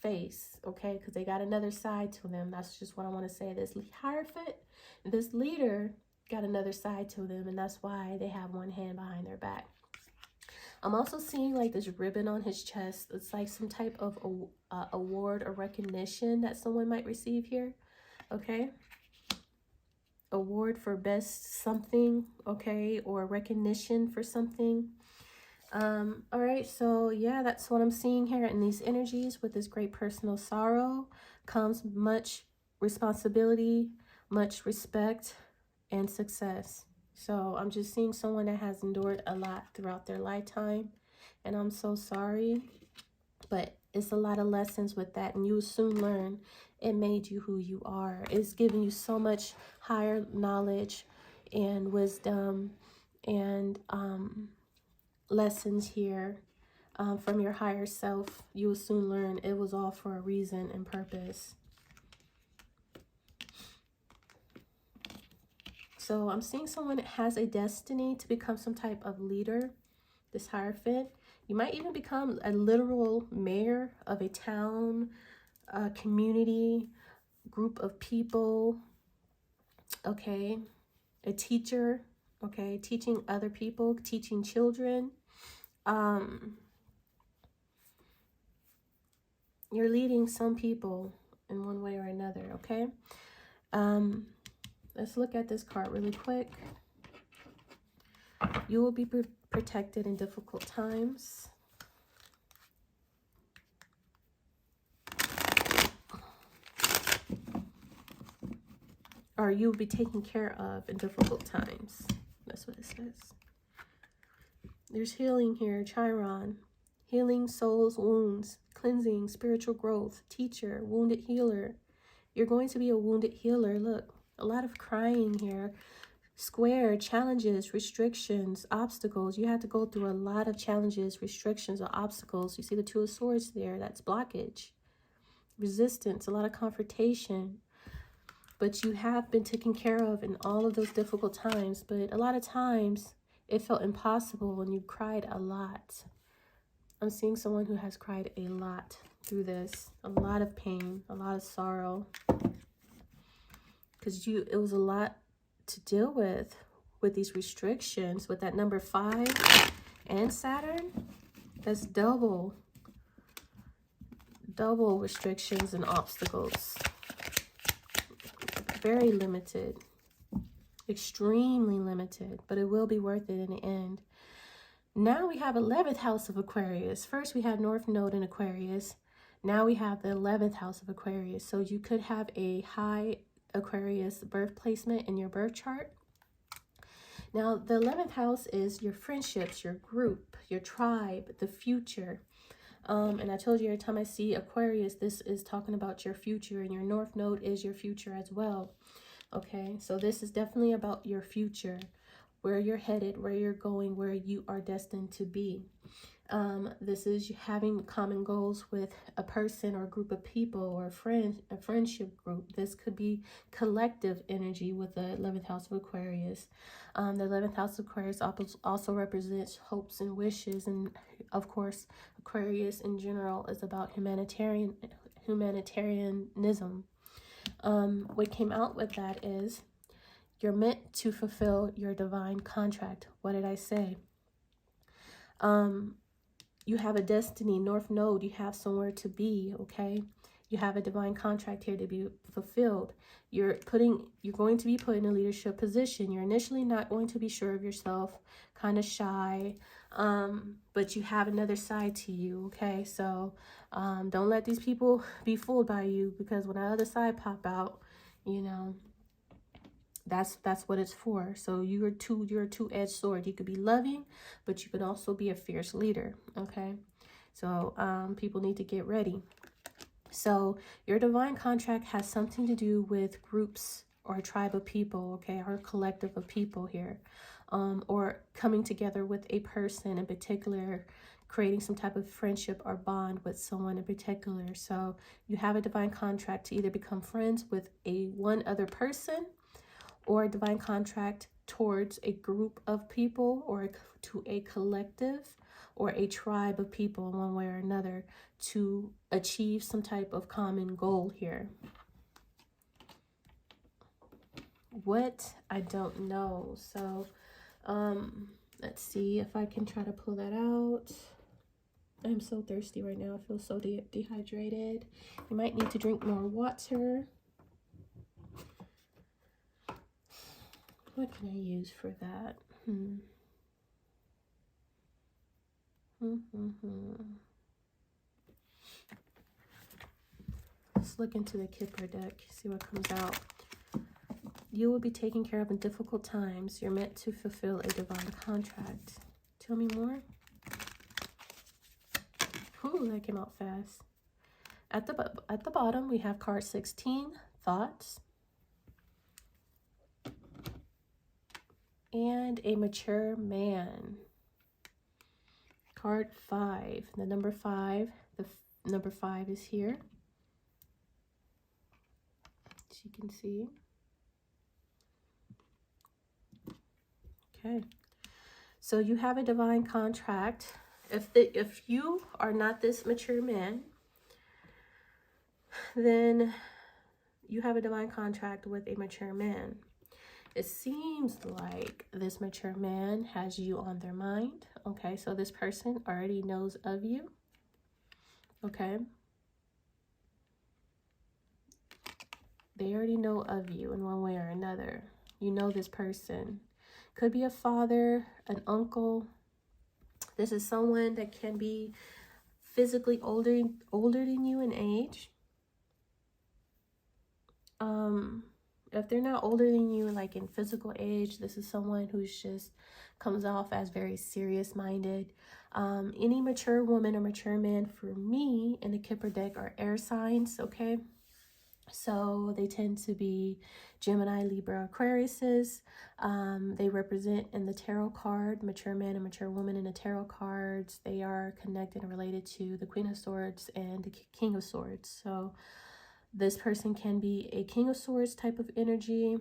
face, okay, because they got another side to them. That's just what I want to say. This Hierophant, this leader, got another side to them, and that's why they have one hand behind their back. I'm also seeing like this ribbon on his chest. It's like some type of award or recognition that someone might receive here, okay? Award for best something, okay, or recognition for something. All right, so yeah, that's what I'm seeing here in these energies. With this great personal sorrow comes much responsibility, much respect, and success. So I'm just seeing someone that has endured a lot throughout their lifetime, and I'm so sorry, but it's a lot of lessons with that, and you will soon learn it made you who you are. It's giving you so much higher knowledge and wisdom and lessons here from your higher self. You will soon learn it was all for a reason and purpose. So I'm seeing someone that has a destiny to become some type of leader, this Hierophant. You might even become a literal mayor of a town, a community, group of people, okay? A teacher, okay? Teaching other people, teaching children. You're leading some people in one way or another, okay? Let's look at this card really quick. You will be protected in difficult times. Or you will be taken care of in difficult times. That's what it says. There's healing here, Chiron. Healing souls' wounds, cleansing, spiritual growth, teacher, wounded healer. You're going to be a wounded healer. Look, a lot of crying here. Square, challenges, restrictions, obstacles. You have to go through a lot of challenges, restrictions, or obstacles. You see the Two of Swords there. That's blockage, resistance, a lot of confrontation. But you have been taken care of in all of those difficult times. But a lot of times it felt impossible and you cried a lot. I'm seeing someone who has cried a lot through this. A lot of pain, a lot of sorrow. Because it was a lot to deal with these restrictions. With that number 5 and Saturn, that's double restrictions and obstacles. Very limited, extremely limited, but it will be worth it in the end. Now we have 11th house of Aquarius. First we had North Node in Aquarius. Now we have the 11th house of Aquarius. So you could have a high Aquarius birth placement in your birth chart. Now the 11th house is your friendships, your group, your tribe, the future. And I told you every time I see Aquarius, this is talking about your future, and your North Node is your future as well. Okay, so this is definitely about your future, where you're headed, where you're going, where you are destined to be. This is having common goals with a person or a group of people or a friendship group. This could be collective energy with the 11th house of Aquarius. The 11th house of Aquarius also represents hopes and wishes. And of course, Aquarius in general is about humanitarianism. What came out with that is you're meant to fulfill your divine contract. What did I say? You have a destiny, North Node, you have somewhere to be, okay? You have a divine contract here to be fulfilled. You're going to be put in a leadership position. You're initially not going to be sure of yourself, kind of shy, but you have another side to you, okay? So don't let these people be fooled by you, because when that other side pop out, you know, that's what it's for. So you're a two-edged sword. You could be loving, but you could also be a fierce leader, okay? So people need to get ready. So your divine contract has something to do with groups or a tribe of people, okay, or a collective of people here, or coming together with a person in particular, creating some type of friendship or bond with someone in particular. So you have a divine contract to either become friends with one other person, or a divine contract towards a group of people, or to a collective or a tribe of people in one way or another, to achieve some type of common goal here. What? I don't know. So let's see if I can try to pull that out. I'm so thirsty right now. I feel so dehydrated. You might need to drink more water. What can I use for that? Let's look into the Kipper deck, see what comes out. You will be taken care of in difficult times. You're meant to fulfill a divine contract. Tell me more. Ooh, that came out fast. At the bottom, we have card 16, thoughts. And a mature man. Card 5, the number 5. The number 5 is here, as you can see. Okay, so you have a divine contract. If you are not this mature man, then you have a divine contract with a mature man. It seems like this mature man has you on their mind. Okay, so this person already knows of you. Okay, they already know of you in one way or another. You know this person. Could be a father, an uncle. This is someone that can be physically older than you in age. If they're not older than you, like in physical age, this is someone who's just comes off as very serious minded. Any mature woman or mature man for me in the Kipper deck are air signs, okay? So they tend to be Gemini, Libra, Aquariuses. They represent in the tarot card, mature man and mature woman in the tarot cards. They are connected and related to the Queen of Swords and the King of Swords. So this person can be a King of Swords type of energy.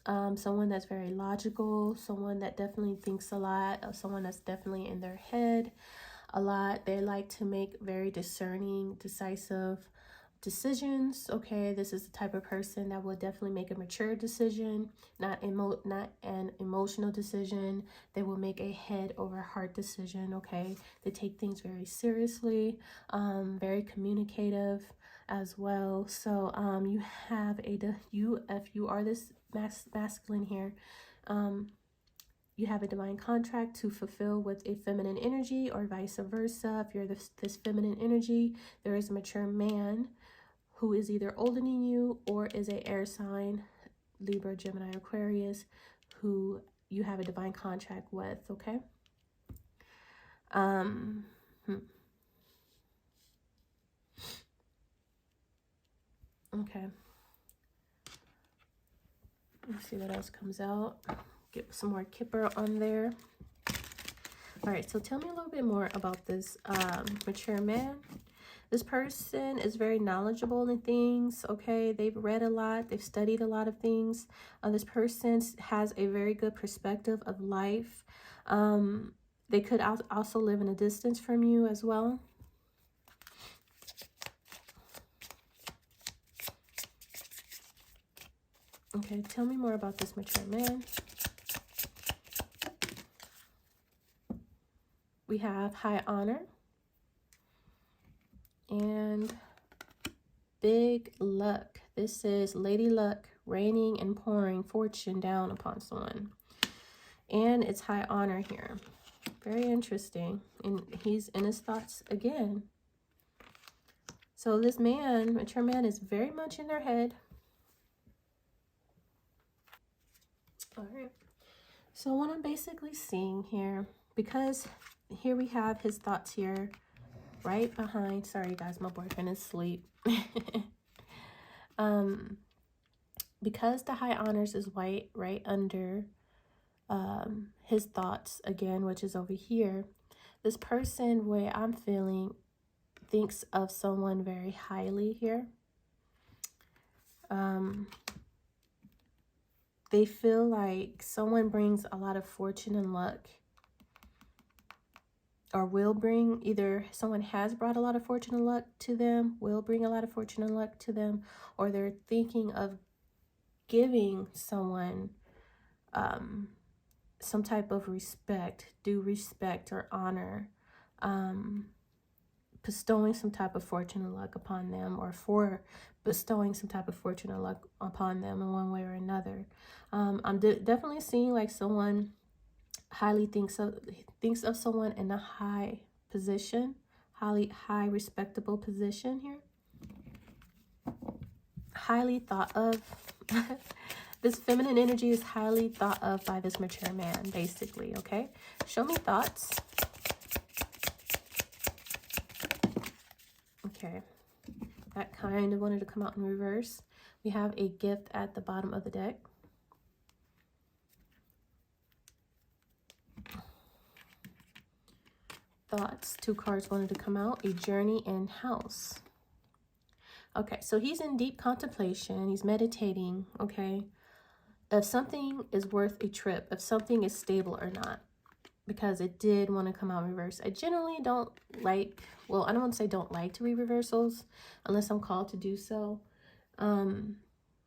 Someone that's very logical, someone that definitely thinks a lot, someone that's definitely in their head a lot. They like to make very discerning, decisive decisions. Okay, this is the type of person that will definitely make a mature decision, not an emotional decision. They will make a head over heart decision. Okay, they take things very seriously, very communicative as well. So you have if you are this masculine here, you have a divine contract to fulfill with a feminine energy, or vice versa. If you're this feminine energy, there is a mature man who is either older than you or is a air sign, Libra, Gemini, Aquarius, who you have a divine contract with, okay? Okay. Let's see what else comes out. Get some more Kipper on there. All right, so tell me a little bit more about this mature man. This person is very knowledgeable in things, okay? They've read a lot. They've studied a lot of things. This person has a very good perspective of life. They could also live in a distance from you as well. Okay, tell me more about this mature man. We have high honor and big luck. This is Lady Luck raining and pouring fortune down upon someone. And it's high honor here. Very interesting. And he's in his thoughts again. So this man, mature man, is very much in their head. All right. So what I'm basically seeing here, because here we have his thoughts here right behind. Sorry guys, my boyfriend is asleep. Because the high honors is white right under his thoughts again, which is over here, this person, where I'm feeling, thinks of someone very highly here. They feel like someone brings a lot of fortune and luck, or will bring, either someone has brought a lot of fortune and luck to them, will bring a lot of fortune and luck to them, or they're thinking of giving someone some type of respect, due respect or honor, bestowing some type of fortune and luck upon them, or for bestowing some type of fortune and luck upon them in one way or another. I'm definitely seeing like someone highly thinks of someone in a high position, high respectable position here, highly thought of. This feminine energy is highly thought of by this mature man, basically. Okay, show me thoughts. Okay, that kind of wanted to come out in reverse. We have a gift at the bottom of the deck. Thoughts, 2 cards wanted to come out. A journey and house. Okay, so he's in deep contemplation. He's meditating, okay, if something is worth a trip, if something is stable or not, because it did want to come out in reverse. I generally don't like, well, I don't want to say don't like to read reversals unless I'm called to do so.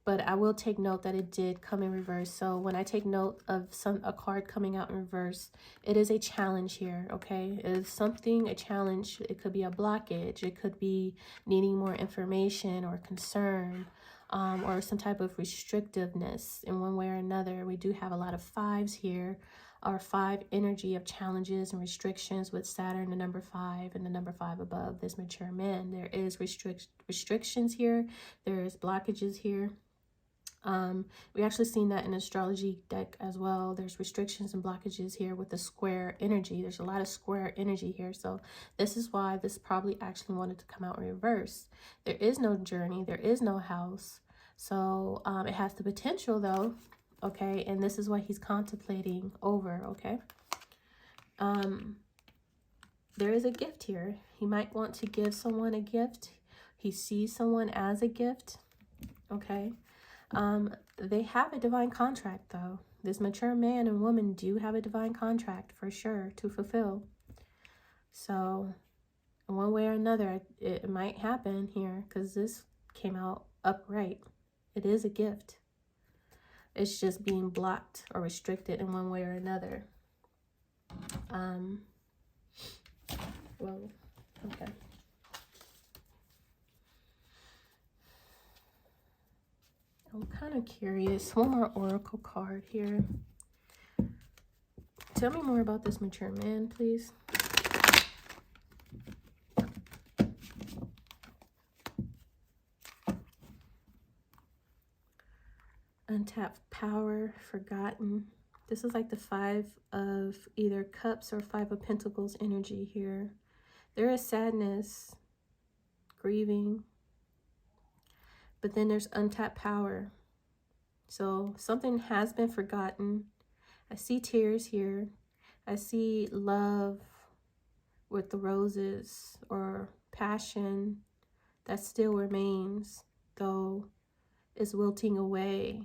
But I will take note that it did come in reverse. So when I take note of a card coming out in reverse, it is a challenge here, okay? It is something, a challenge. It could be a blockage. It could be needing more information or concern, or some type of restrictiveness in one way or another. We do have a lot of 5s here, our 5 energy of challenges and restrictions with Saturn, the number 5, and the number 5 above this mature man. There is restrictions here. There is blockages here. We actually seen that in astrology deck as well. There's restrictions and blockages here with the square energy. There's a lot of square energy here. So this is why this probably actually wanted to come out in reverse. There is no journey. There is no house. So it has the potential though. Okay. And this is what he's contemplating over. Okay. There is a gift here. He might want to give someone a gift. He sees someone as a gift. Okay. They have a divine contract though. This mature man and woman do have a divine contract for sure to fulfill. So in one way or another, it might happen here because this came out upright. It is a gift. It's just being blocked or restricted in one way or another. Well, okay. I'm kind of curious. One more oracle card here. Tell me more about this mature man, please. Untapped power, forgotten. This is like the 5 of either cups or 5 of pentacles energy here. There is sadness, grieving, but then there's untapped power. So something has been forgotten. I see tears here. I see love with the roses, or passion that still remains, though is wilting away.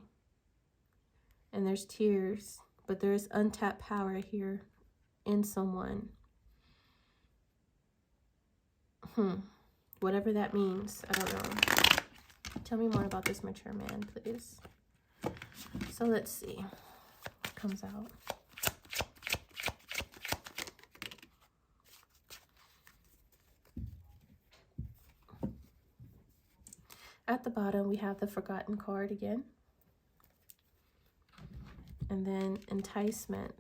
And there's tears, but there's untapped power here in someone. Whatever that means, I don't know. Tell me more about this mature man, please. So let's see what comes out. At the bottom, we have the forgotten card again. And then enticement.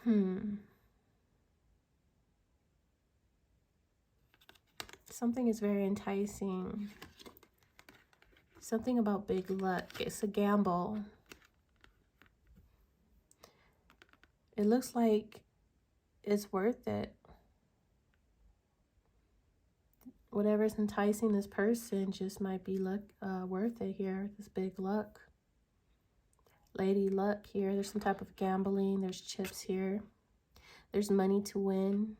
Okay. Something is very enticing. Something about big luck. It's a gamble. It looks like it's worth it. whatever's enticing this person just might be worth it here. This big luck. Lady luck here. There's some type of gambling. There's chips here. There's money to win.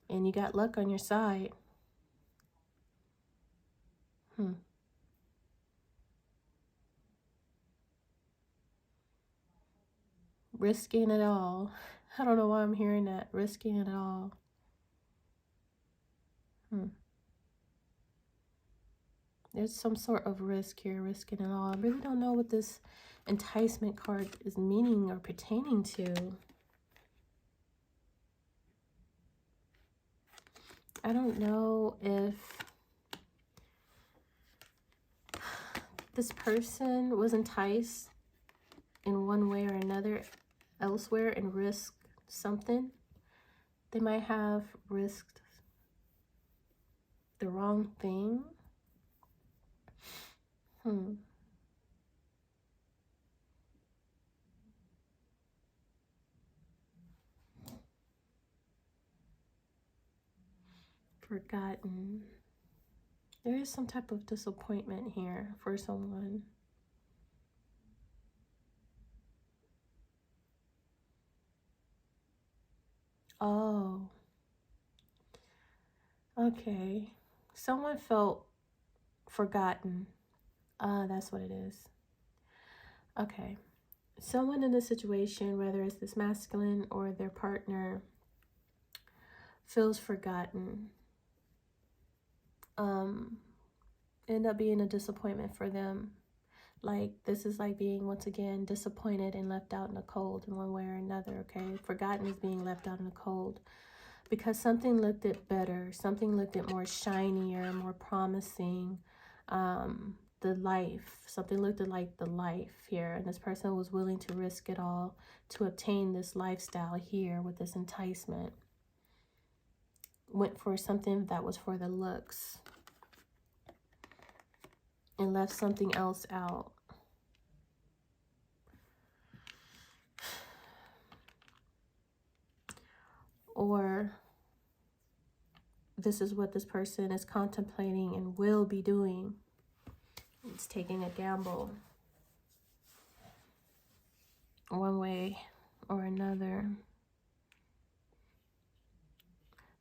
And you got luck on your side. Risking it all. I don't know why I'm hearing that. Risking it all. There's some sort of risk here. Risking it all. I really don't know what this enticement card is meaning or pertaining to. I don't know if this person was enticed in one way or another elsewhere and risked something. They might have risked the wrong thing. Forgotten. There is some type of disappointment here for someone. Oh. Okay. Someone felt forgotten. That's what it is. Okay. Someone in this situation, whether it's this masculine or their partner, feels forgotten. End up being a disappointment for them. Like, this is like being, once again, disappointed and left out in the cold in one way or another, okay? Forgotten is being left out in the cold. Because something looked at better. Something looked at more shinier, more promising. The life. Something looked at like the life here. And this person was willing to risk it all to obtain this lifestyle here with this enticement. Went for something that was for the looks. And left something else out. Or this is what this person is contemplating and will be doing. It's taking a gamble. One way or another.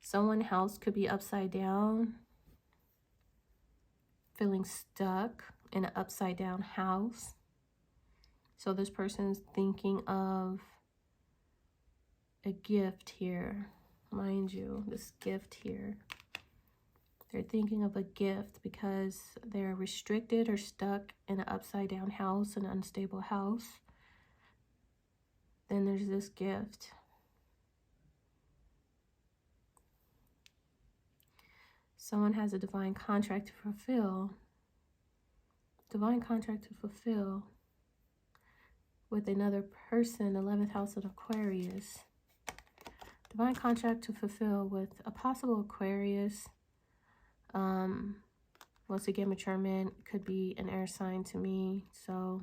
Someone's house could be upside down. Feeling stuck in an upside down house. So this person's thinking of a gift here. Mind you, this gift here. They're thinking of a gift because they're restricted or stuck in an upside down house, an unstable house. Then there's this gift. Someone has a divine contract to fulfill. Divine contract to fulfill with another person, 11th house of Aquarius. Divine contract to fulfill with a possible Aquarius. Once again, mature man could be an air sign to me. So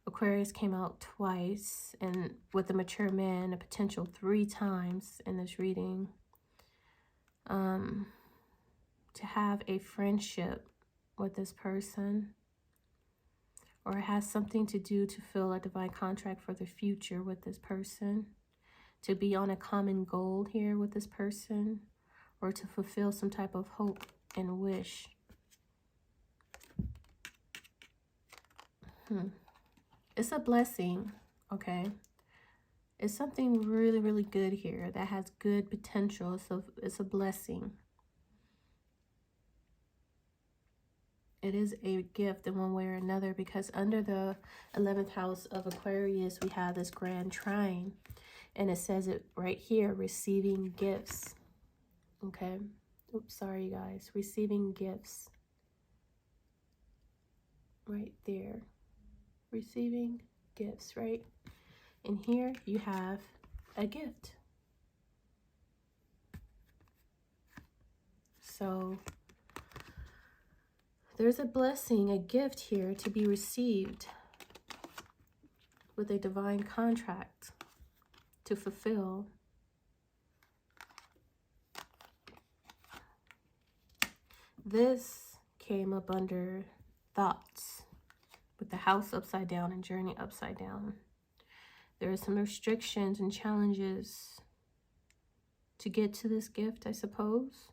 Aquarius came out twice, and with the mature man, a potential 3 times in this reading. To have a friendship with this person, or it has something to do to fill a divine contract for the future with this person, to be on a common goal here with this person, or to fulfill some type of hope and wish. It's a blessing, okay? It's something really, really good here that has good potential. So it's a blessing. It is a gift in one way or another, because under the 11th house of Aquarius, we have this grand trine. And it says it right here, receiving gifts. Okay. Oops, sorry, you guys. Receiving gifts. Right there. Receiving gifts, right? And here you have a gift. So there's a blessing, a gift here to be received with a divine contract to fulfill. This came up under thoughts with the house upside down and journey upside down. There are some restrictions and challenges to get to this gift, I suppose.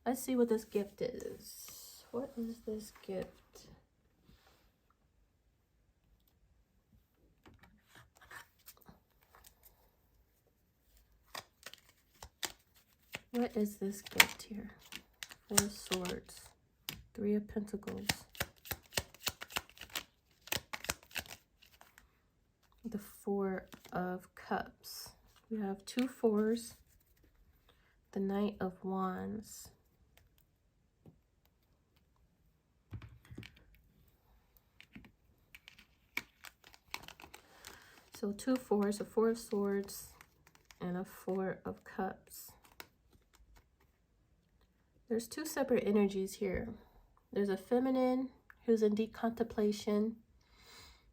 Let's see what this gift is. What is this gift? What is this gift here? Four of Swords, Three of Pentacles, the Four of Cups. We have two fours, the Knight of Wands. So two fours, a Four of Swords, and a Four of Cups. There's two separate energies here. There's a feminine who's in deep contemplation,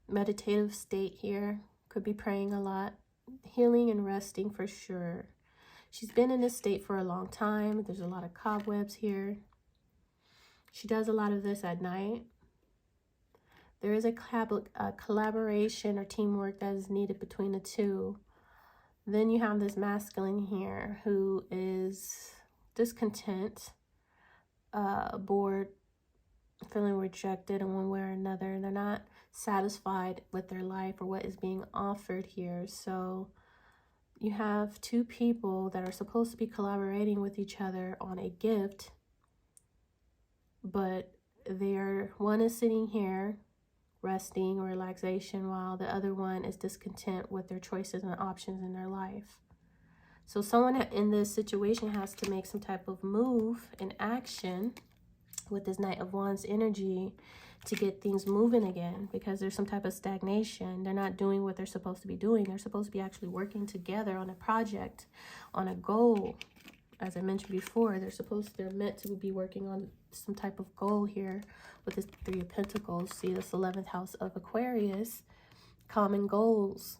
meditative state here. Could be praying a lot, healing and resting for sure. She's been in this state for a long time. There's a lot of cobwebs here. She does a lot of this at night. There is a collaboration or teamwork that is needed between the two. Then you have this masculine here who is discontent, bored, feeling rejected in one way or another. They're not satisfied with their life or what is being offered here. So you have two people that are supposed to be collaborating with each other on a gift, but one is sitting here resting or relaxation while the other one is discontent with their choices and options in their life. So someone in this situation has to make some type of move and action with this Knight of Wands energy to get things moving again, because there's some type of stagnation. They're not doing what they're supposed to be doing. They're supposed to be actually working together on a project, on a goal. As I mentioned before, they're meant to be working on some type of goal here with this Three of Pentacles. See, this 11th house of Aquarius, common goals,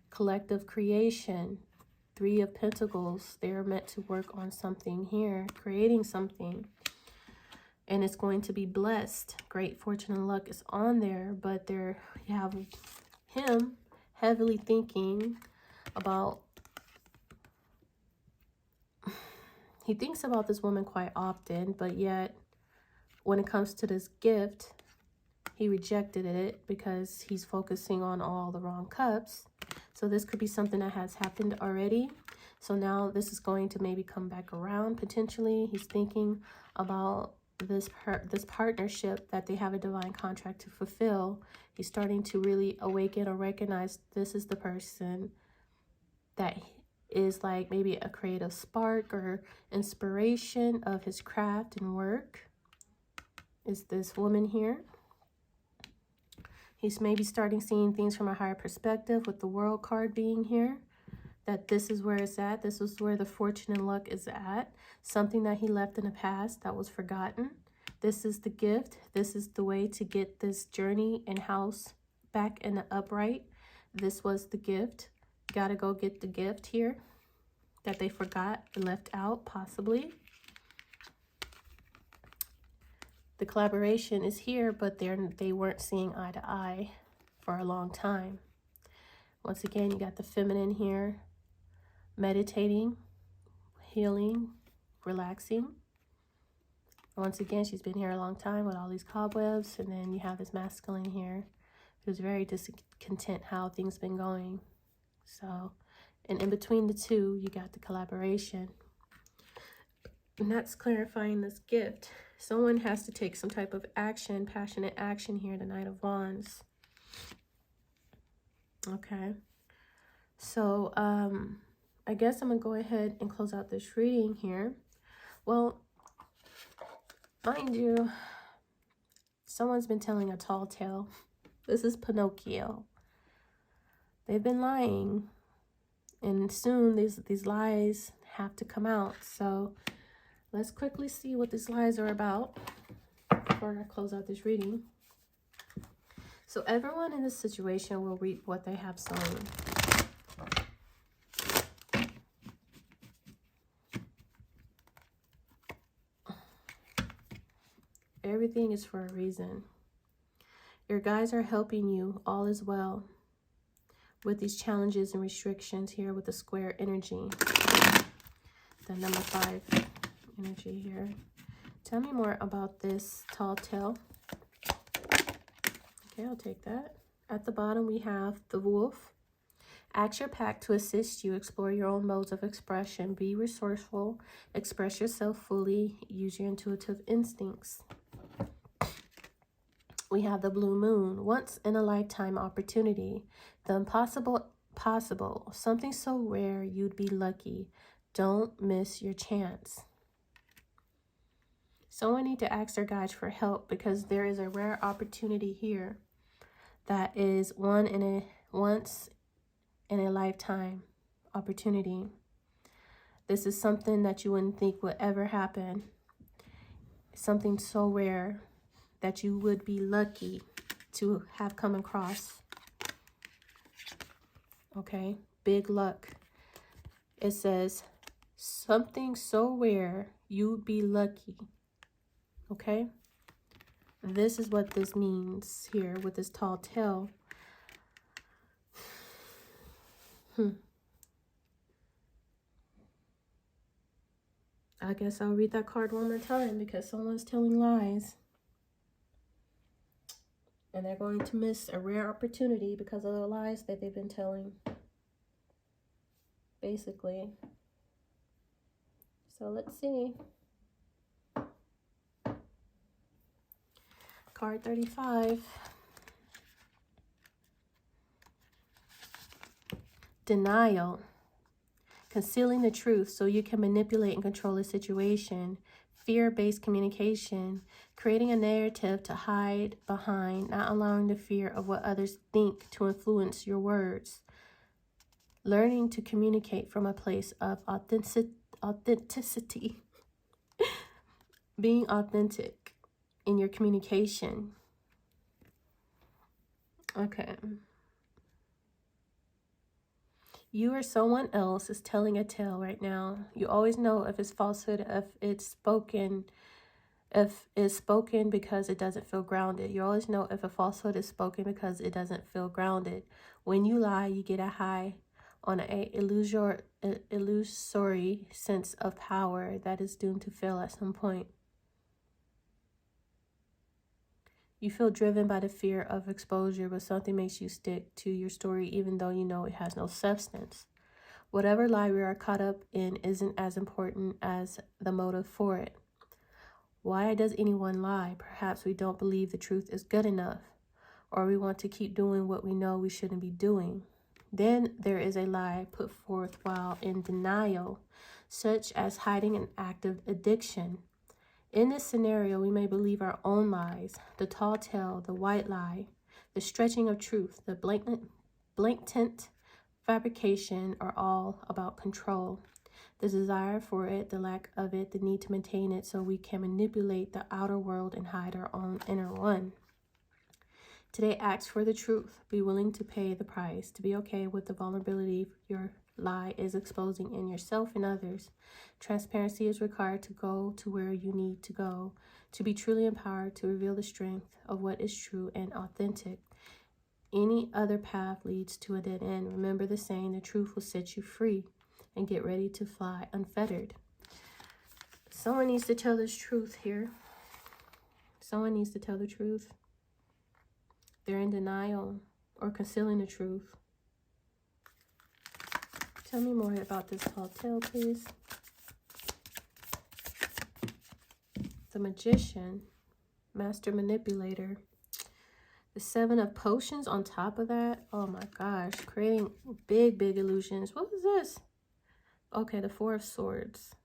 collective creation. Three of Pentacles, they're meant to work on something here, creating something. And it's going to be blessed. Great fortune and luck is on there, but you have him heavily thinking about, he thinks about this woman quite often, but yet when it comes to this gift, he rejected it because he's focusing on all the wrong cups. So this could be something that has happened already. So now this is going to maybe come back around potentially. He's thinking about this partnership that they have a divine contract to fulfill. He's starting to really awaken or recognize this is the person that is like maybe a creative spark or inspiration of his craft and work. Is this woman here? He's maybe starting seeing things from a higher perspective with the World card being here. That this is where it's at. This is where the fortune and luck is at. Something that he left in the past that was forgotten. This is the gift. This is the way to get this journey and house back in the upright. This was the gift. Gotta go get the gift here that they forgot and left out, possibly. The collaboration is here, but they weren't seeing eye to eye for a long time. Once again, you got the feminine here, meditating, healing, relaxing. Once again, she's been here a long time with all these cobwebs. And then you have this masculine here who's very discontent how things been going. So, and in between the two, you got the collaboration. And that's clarifying this gift. Someone has to take some type of action, passionate action here, the Knight of Wands. Okay. So, I guess I'm going to go ahead and close out this reading here. Well, mind you, someone's been telling a tall tale. This is Pinocchio. They've been lying. And soon these lies have to come out. So let's quickly see what these lies are about before I close out this reading. So everyone in this situation will reap what they have sown. Everything is for a reason. Your guides are helping you. All is well with these challenges and restrictions here with the square energy. The number 5 energy here. Tell me more about this tall tale. Okay, I'll take that. At the bottom, we have the wolf. Ask your pack to assist you explore your own modes of expression. Be resourceful. Express yourself fully. Use your intuitive instincts. We have the blue moon. Once in a lifetime opportunity. The impossible possible. Something so rare you'd be lucky. Don't miss your chance. Someone need to ask their guides for help because there is a rare opportunity here that is once in a lifetime opportunity. This is something that you wouldn't think would ever happen. Something so rare that you would be lucky to have come across. Okay, big luck. It says something so rare you'd be lucky. Okay, this is what this means here with this tall tale. I guess I'll read that card one more time because someone's telling lies. And they're going to miss a rare opportunity because of the lies that they've been telling. Basically. So let's see. Card 35. Denial. Concealing the truth so you can manipulate and control a situation. Fear-based communication. Creating a narrative to hide behind, not allowing the fear of what others think to influence your words. Learning to communicate from a place of authenticity. Being authentic in your communication. Okay. You or someone else is telling a tale right now. You always know if it's falsehood, if it's spoken because it doesn't feel grounded. You always know if a falsehood is spoken because it doesn't feel grounded. When you lie, you get a high on an illusory sense of power that is doomed to fail at some point. You feel driven by the fear of exposure, but something makes you stick to your story even though you know it has no substance. Whatever lie we are caught up in isn't as important as the motive for it. Why does anyone lie? Perhaps we don't believe the truth is good enough, or we want to keep doing what we know we shouldn't be doing. Then there is a lie put forth while in denial, such as hiding an active addiction. In this scenario, we may believe our own lies, the tall tale, the white lie, the stretching of truth, the blatant fabrication are all about control. The desire for it, the lack of it, the need to maintain it so we can manipulate the outer world and hide our own inner one. Today, ask for the truth. Be willing to pay the price, to be okay with the vulnerability your lie is exposing in yourself and others. Transparency is required to go to where you need to go, to be truly empowered, to reveal the strength of what is true and authentic. Any other path leads to a dead end. Remember the saying, the truth will set you free, and get ready to fly unfettered. Someone needs to tell this truth here. Someone needs to tell the truth. They're in denial or concealing the truth. Tell me more about this tall tale, please. The Magician, Master Manipulator. The 7 of Potions on top of that. Oh my gosh. Creating big, big illusions. What was this? Okay, the 4 of Swords.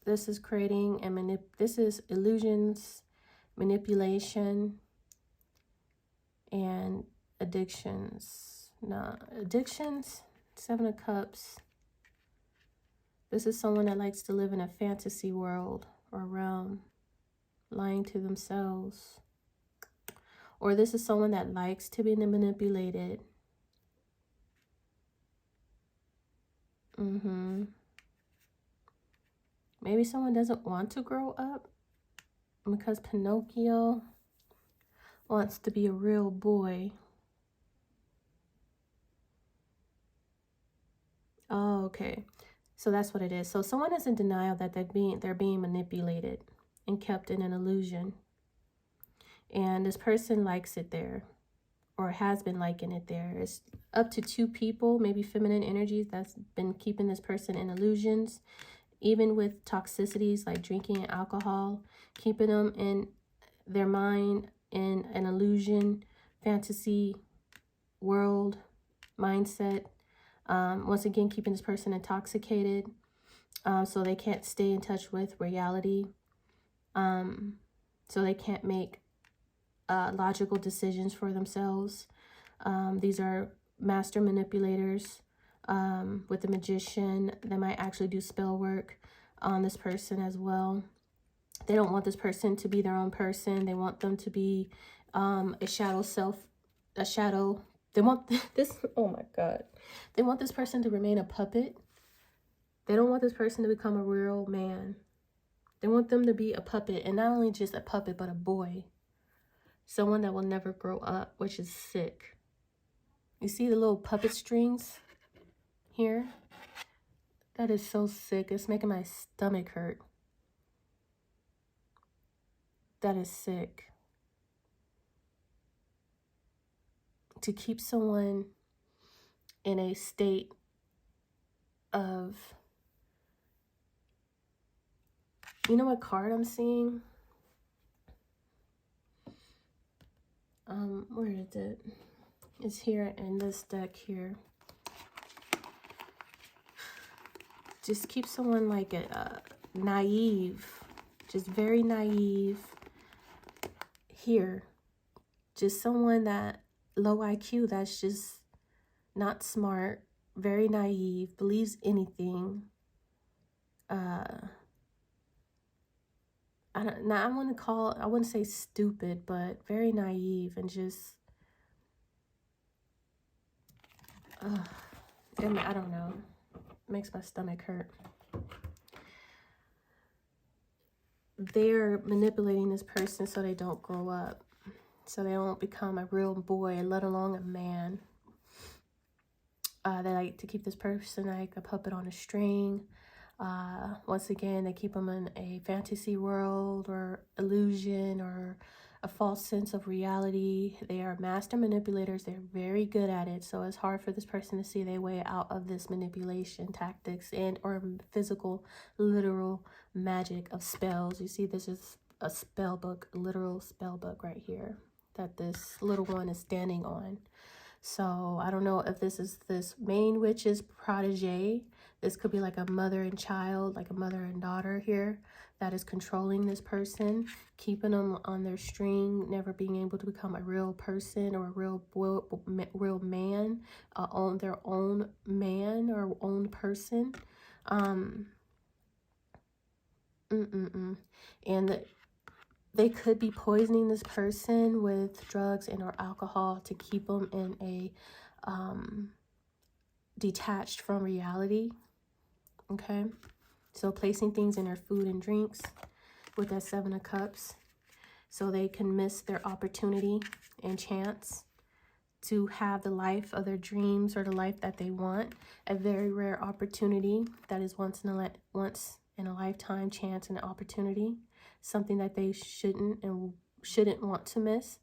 This is creating and this is illusions, manipulation, and addictions. Now, addictions, 7 of Cups. This is someone that likes to live in a fantasy world or realm, lying to themselves. Or this is someone that likes to be manipulated. Maybe someone doesn't want to grow up because Pinocchio wants to be a real boy. Oh, okay. So that's what it is. So someone is in denial that they're being manipulated and kept in an illusion. And this person likes it there, or has been liking it there. It's up to 2 people, maybe feminine energies, that's been keeping this person in illusions, even with toxicities like drinking and alcohol, keeping them in their mind in an illusion, fantasy world, mindset. Once again, keeping this person intoxicated, so they can't stay in touch with reality, so they can't make logical decisions for themselves. These are master manipulators. With the magician, they might actually do spell work on this person as well. They don't want this person to be their own person. They want them to be a shadow self, a shadow. They want this, oh my God. They want this person to remain a puppet. They don't want this person to become a real man. They want them to be a puppet, and not only just a puppet, but a boy. Someone that will never grow up, which is sick. You see the little puppet strings here? That is so sick. It's making my stomach hurt. That is sick. To keep someone in a state of, you know what card I'm seeing? Where is it? It's here in this deck here. Just keep someone like a naive, just very naive here. Just someone that low IQ, that's just not smart, very naive, believes anything. I wouldn't say stupid, but very naive and just, and I don't know, it makes my stomach hurt. They're manipulating this person so they don't grow up, so they don't become a real boy, let alone a man. They like to keep this person like a puppet on a string. Once again, they keep them in a fantasy world or illusion or a false sense of reality. They are master manipulators. They're very good at it. So it's hard for this person to see their way out of this manipulation tactics and or physical, literal magic of spells. You see, this is a spell book, literal spell book right here that this little one is standing on. So I don't know if this is this main witch's protege. This could be like a mother and child, like a mother and daughter here that is controlling this person, keeping them on their string, never being able to become a real person or a real man, own their own man or own person. And they could be poisoning this person with drugs and or alcohol to keep them in a detached from reality. Okay, so placing things in their food and drinks with that 7 of Cups so they can miss their opportunity and chance to have the life of their dreams or the life that they want. A very rare opportunity that is once in a lifetime chance and opportunity. Something that they shouldn't want to miss.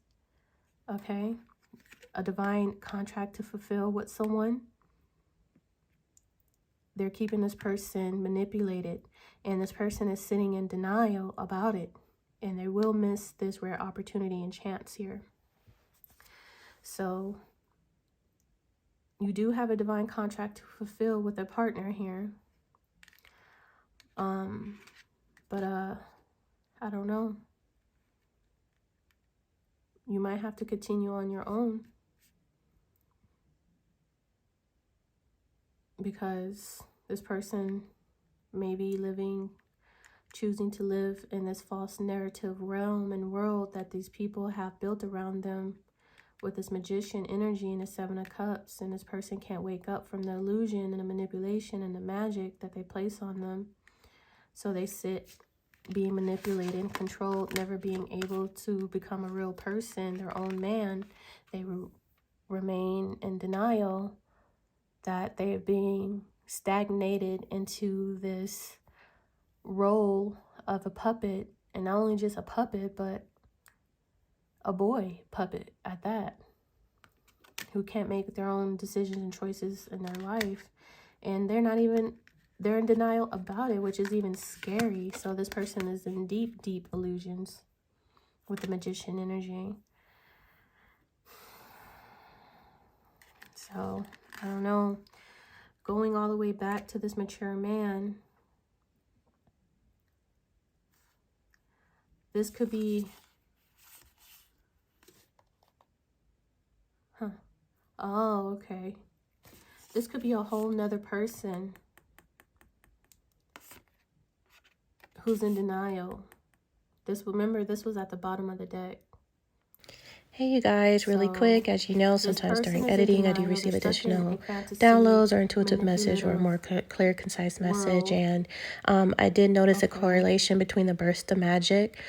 Okay, a divine contract to fulfill with someone. They're keeping this person manipulated, and this person is sitting in denial about it, and they will miss this rare opportunity and chance here. So you do have a divine contract to fulfill with a partner here. But I don't know. You might have to continue on your own, because this person may be living choosing to live in this false narrative realm and world that these people have built around them with this magician energy and the Seven of Cups. And this person can't wake up from the illusion and the manipulation and the magic that they place on them. So they sit being manipulated and controlled, never being able to become a real person, their own man. They remain in denial that they're being stagnated into this role of a puppet, and not only just a puppet, but a boy puppet at that, who can't make their own decisions and choices in their life. And they're in denial about it, which is even scary. So this person is in deep, deep illusions with the magician energy. So, I don't know. Going all the way back to this mature man, this could be... Oh, okay. This could be a whole nother person who's in denial. Remember, this was at the bottom of the deck. Hey you guys, really quick, as you know, sometimes during editing I do receive additional downloads or intuitive message or a more clear, concise message. And I did notice a correlation between the burst of magic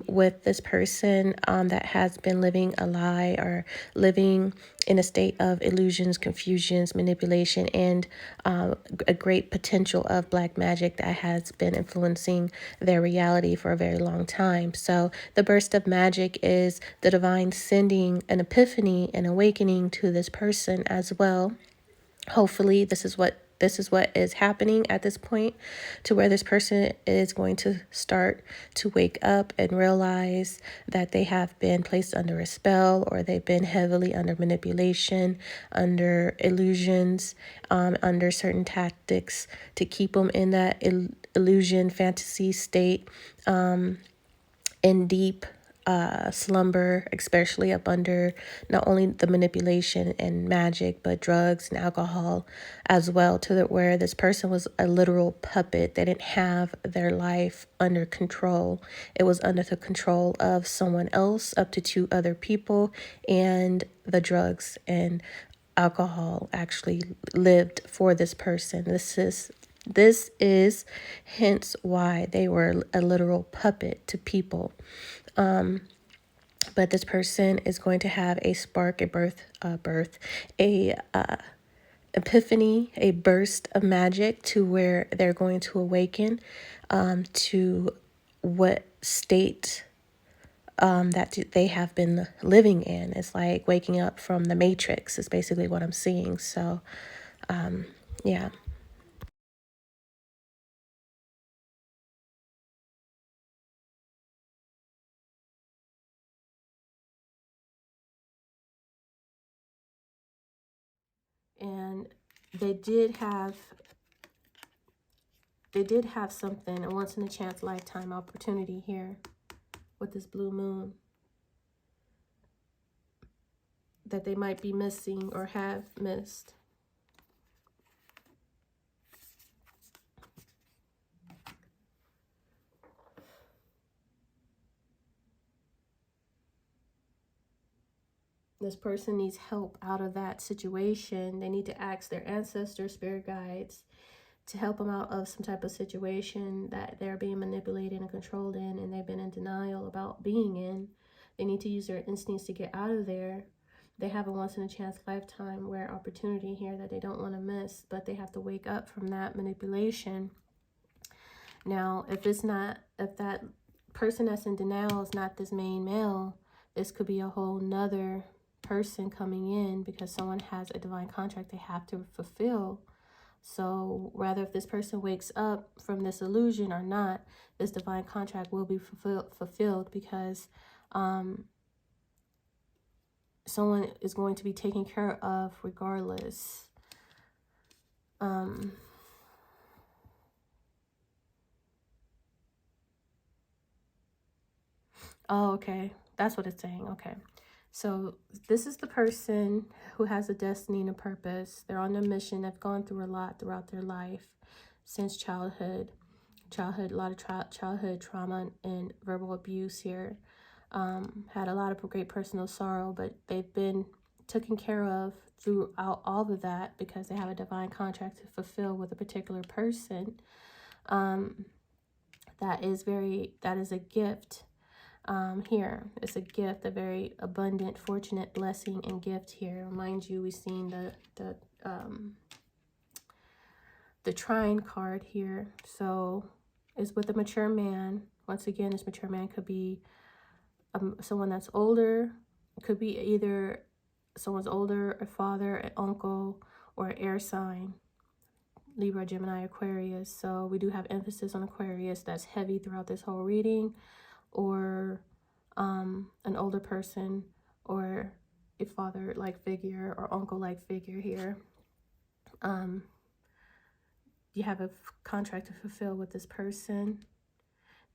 with this person that has been living a lie or living in a state of illusions, confusions, manipulation, and a great potential of black magic that has been influencing their reality for a very long time. So the burst of magic is the divine sending an epiphany and awakening to this person as well. Hopefully this is what is happening at this point, to where this person is going to start to wake up and realize that they have been placed under a spell, or they've been heavily under manipulation, under illusions, under certain tactics to keep them in that illusion fantasy state, in deep slumber, especially up under not only the manipulation and magic, but drugs and alcohol as well, to where this person was a literal puppet. They didn't have their life under control. It was under the control of someone else, up to 2 other people, and the drugs and alcohol actually lived for this person. This is hence why they were a literal puppet to people. But this person is going to have a spark, a epiphany, a burst of magic, to where they're going to awaken to what state that they have been living in. It's like waking up from the Matrix is basically what I'm seeing. So, yeah. And they did have something, a once in a chance lifetime opportunity here with this blue moon, that they might be missing or have missed. This person needs help out of that situation. They need to ask their ancestors, spirit guides, to help them out of some type of situation that they're being manipulated and controlled in, and they've been in denial about being in. They need to use their instincts to get out of there. They have a once in a chance lifetime rare opportunity here that they don't want to miss, but they have to wake up from that manipulation. Now, if that person that's in denial is not this main male, this could be a whole nother person coming in, because someone has a divine contract they have to fulfill. So rather, if this person wakes up from this illusion or not, this divine contract will be fulfilled, because someone is going to be taken care of regardless. Oh, okay. That's what it's saying. Okay. So this is the person who has a destiny and a purpose. They're on a mission. They've gone through a lot throughout their life since childhood. childhood, a lot of childhood trauma and verbal abuse here. Had a lot of great personal sorrow, but they've been taken care of throughout all of that because they have a divine contract to fulfill with a particular person. That is a gift. Here it's a gift, a very abundant, fortunate blessing and gift here. Mind you, we've seen the trine card here. So it's with a mature man. Once again, this mature man could be someone that's older. It could be either someone's older, a father, an uncle, or an air sign. Libra, Gemini, Aquarius. So we do have emphasis on Aquarius. That's heavy throughout this whole reading. Or an older person, or a father-like figure or uncle-like figure here. You have a contract to fulfill with this person.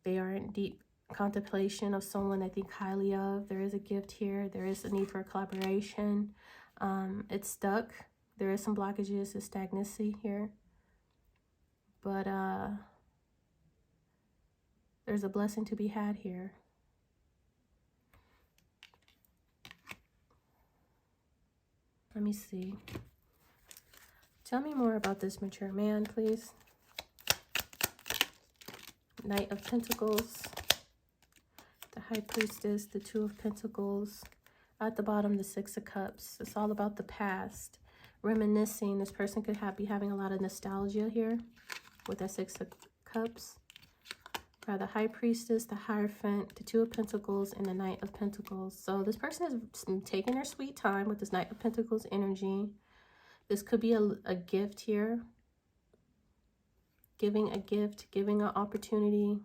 They are in deep contemplation of someone they think highly of. There is a gift here. There is a need for a collaboration. It's stuck. There is some blockages of stagnancy here. But there's a blessing to be had here. Let me see. Tell me more about this mature man, please. Knight of Pentacles, the High Priestess, the Two of Pentacles. At the bottom, the Six of Cups. It's all about the past. Reminiscing. This person could be having a lot of nostalgia here with that Six of Cups. The High Priestess, the Hierophant, the Two of Pentacles, and the Knight of Pentacles. So this person is taking their sweet time with this Knight of Pentacles energy. This could be a gift here. Giving a gift, giving an opportunity,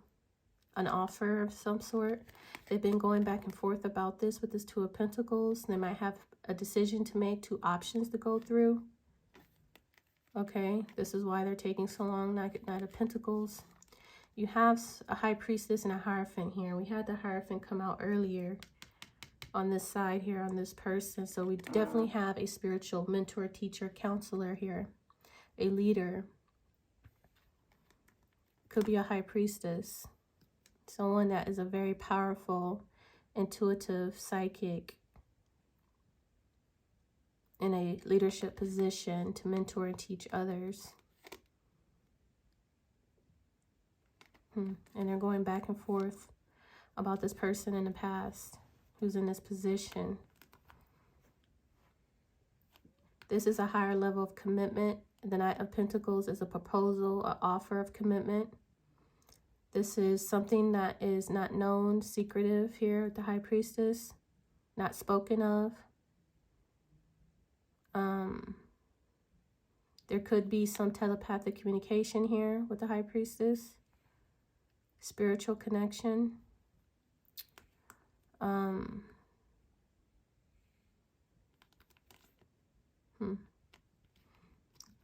an offer of some sort. They've been going back and forth about this with this Two of Pentacles. They might have a decision to make, two options to go through. Okay, this is why they're taking so long. Knight of Pentacles. You have a High Priestess and a Hierophant here. We had the Hierophant come out earlier on this side here on this person. So we definitely have a spiritual mentor, teacher, counselor here. A leader. Could be a High Priestess. Someone that is a very powerful, intuitive, psychic in a leadership position to mentor and teach others. And they're going back and forth about this person in the past who's in this position. This is a higher level of commitment. The Knight of Pentacles is a proposal, an offer of commitment. This is something that is not known, secretive here with the High Priestess, not spoken of. There could be some telepathic communication here with the High Priestess. Spiritual connection.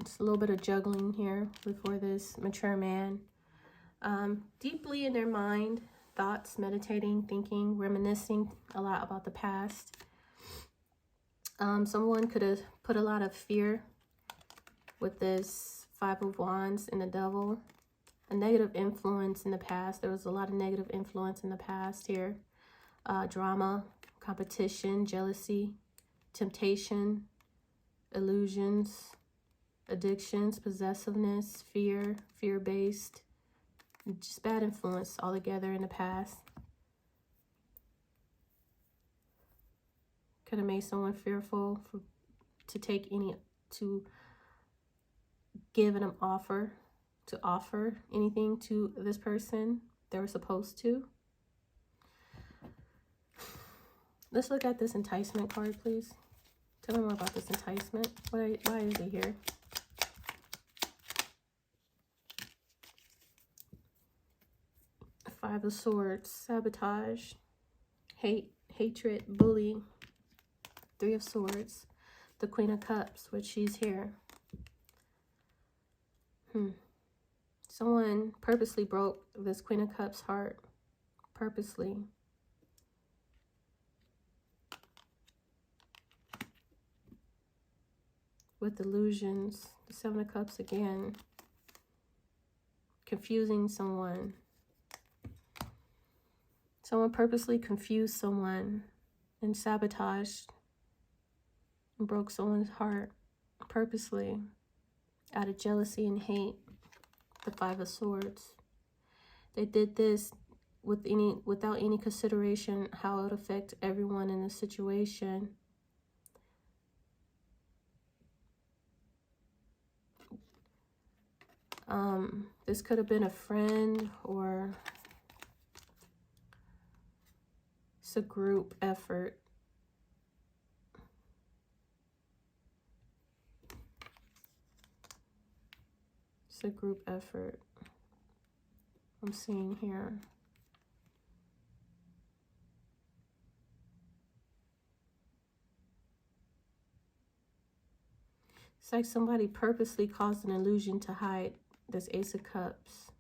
Just a little bit of juggling here before this mature man. Deeply in their mind, thoughts, meditating, thinking, reminiscing a lot about the past. Someone could have put a lot of fear with this Five of Wands and the Devil. A negative influence in the past. There was a lot of negative influence in the past here. Drama, competition, jealousy, temptation, illusions, addictions, possessiveness, fear, fear-based, just bad influence altogether in the past. Could have made someone fearful to give an offer, to offer anything to this person they were supposed to. Let's look at this enticement card, please. Tell me more about this enticement. Why is it here? Five of Swords, sabotage, hate, hatred, bully. Three of Swords, the Queen of Cups, which she's here. Someone purposely broke this Queen of Cups heart. Purposely. With illusions. The Seven of Cups again. confusing someone. Someone purposely confused someone and sabotaged and broke someone's heart purposely out of jealousy and hate. The Five of Swords. They did this without any consideration how it would affect everyone in the situation. This could have been a friend, or it's a group effort. It's a group effort I'm seeing here. It's like somebody purposely caused an illusion to hide this Ace of Cups.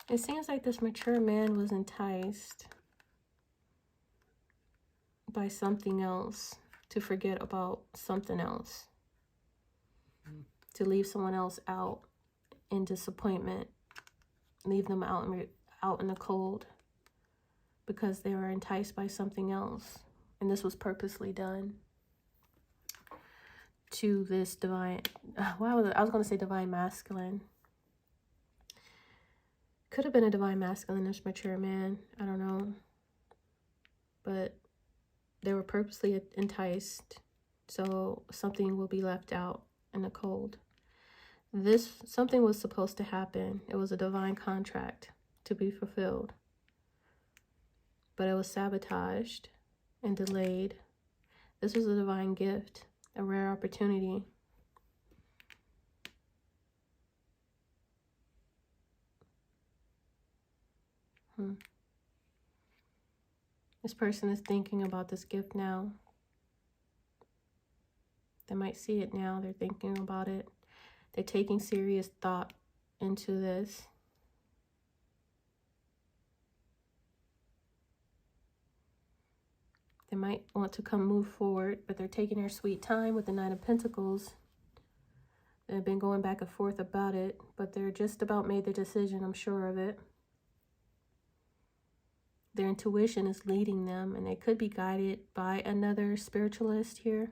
It seems like this mature man was enticed by something else, to forget about something else, to leave someone else out in disappointment, leave them out in the cold because they were enticed by something else. And this was purposely done to this divine, I was going to say divine masculine. Could have been a divine masculine, this mature man, I don't know, but they were purposely enticed, so something will be left out in the cold. Something was supposed to happen. It was a divine contract to be fulfilled, but it was sabotaged and delayed. This was a divine gift, a rare opportunity. This person is thinking about this gift now. They might see it now. They're thinking about it. They're taking serious thought into this. They might want to move forward, but they're taking their sweet time with the Nine of Pentacles. They've been going back and forth about it, but they're just about made the decision, I'm sure of it. Their intuition is leading them, and they could be guided by another spiritualist here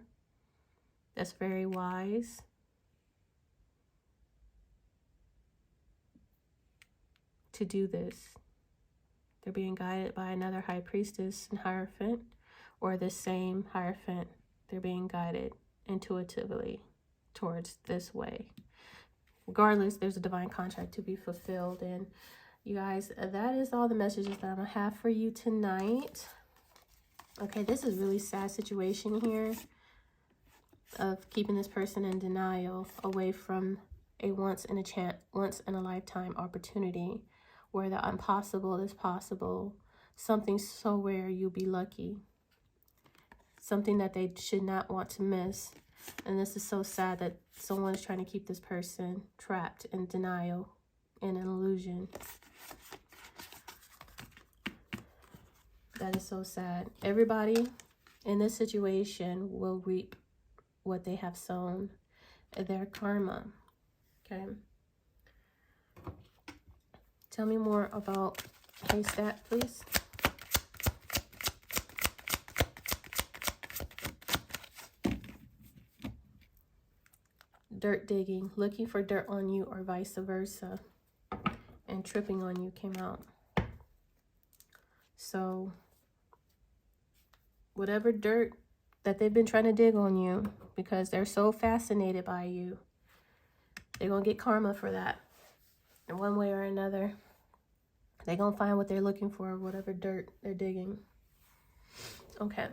that's very wise. To do this. They're being guided by another high priestess and hierophant, or the same hierophant. They're being guided intuitively towards this way. Regardless, there's a divine contract to be fulfilled. And you guys, that is all the messages that I'm going to have for you tonight. Okay, this is a really sad situation here of keeping this person in denial, away from a once in a lifetime opportunity where the impossible is possible. Something so rare you'll be lucky. Something that they should not want to miss. And this is so sad that someone is trying to keep this person trapped in denial, in an illusion. That is so sad. Everybody in this situation will reap what they have sown, their karma. Okay. Tell me more about haystack, please. Dirt digging, looking for dirt on you, or vice versa. And tripping on you came out. So whatever dirt that they've been trying to dig on you, because they're so fascinated by you, they're going to get karma for that. In one way or another, they're going to find what they're looking for, whatever dirt they're digging. Okay.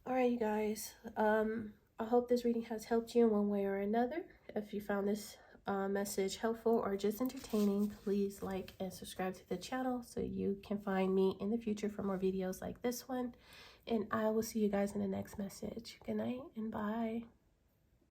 All right, you guys. I hope this reading has helped you in one way or another. If you found this message helpful or just entertaining, please like and subscribe to the channel so you can find me in the future for more videos like this one. And I will see you guys in the next message. Good night and bye.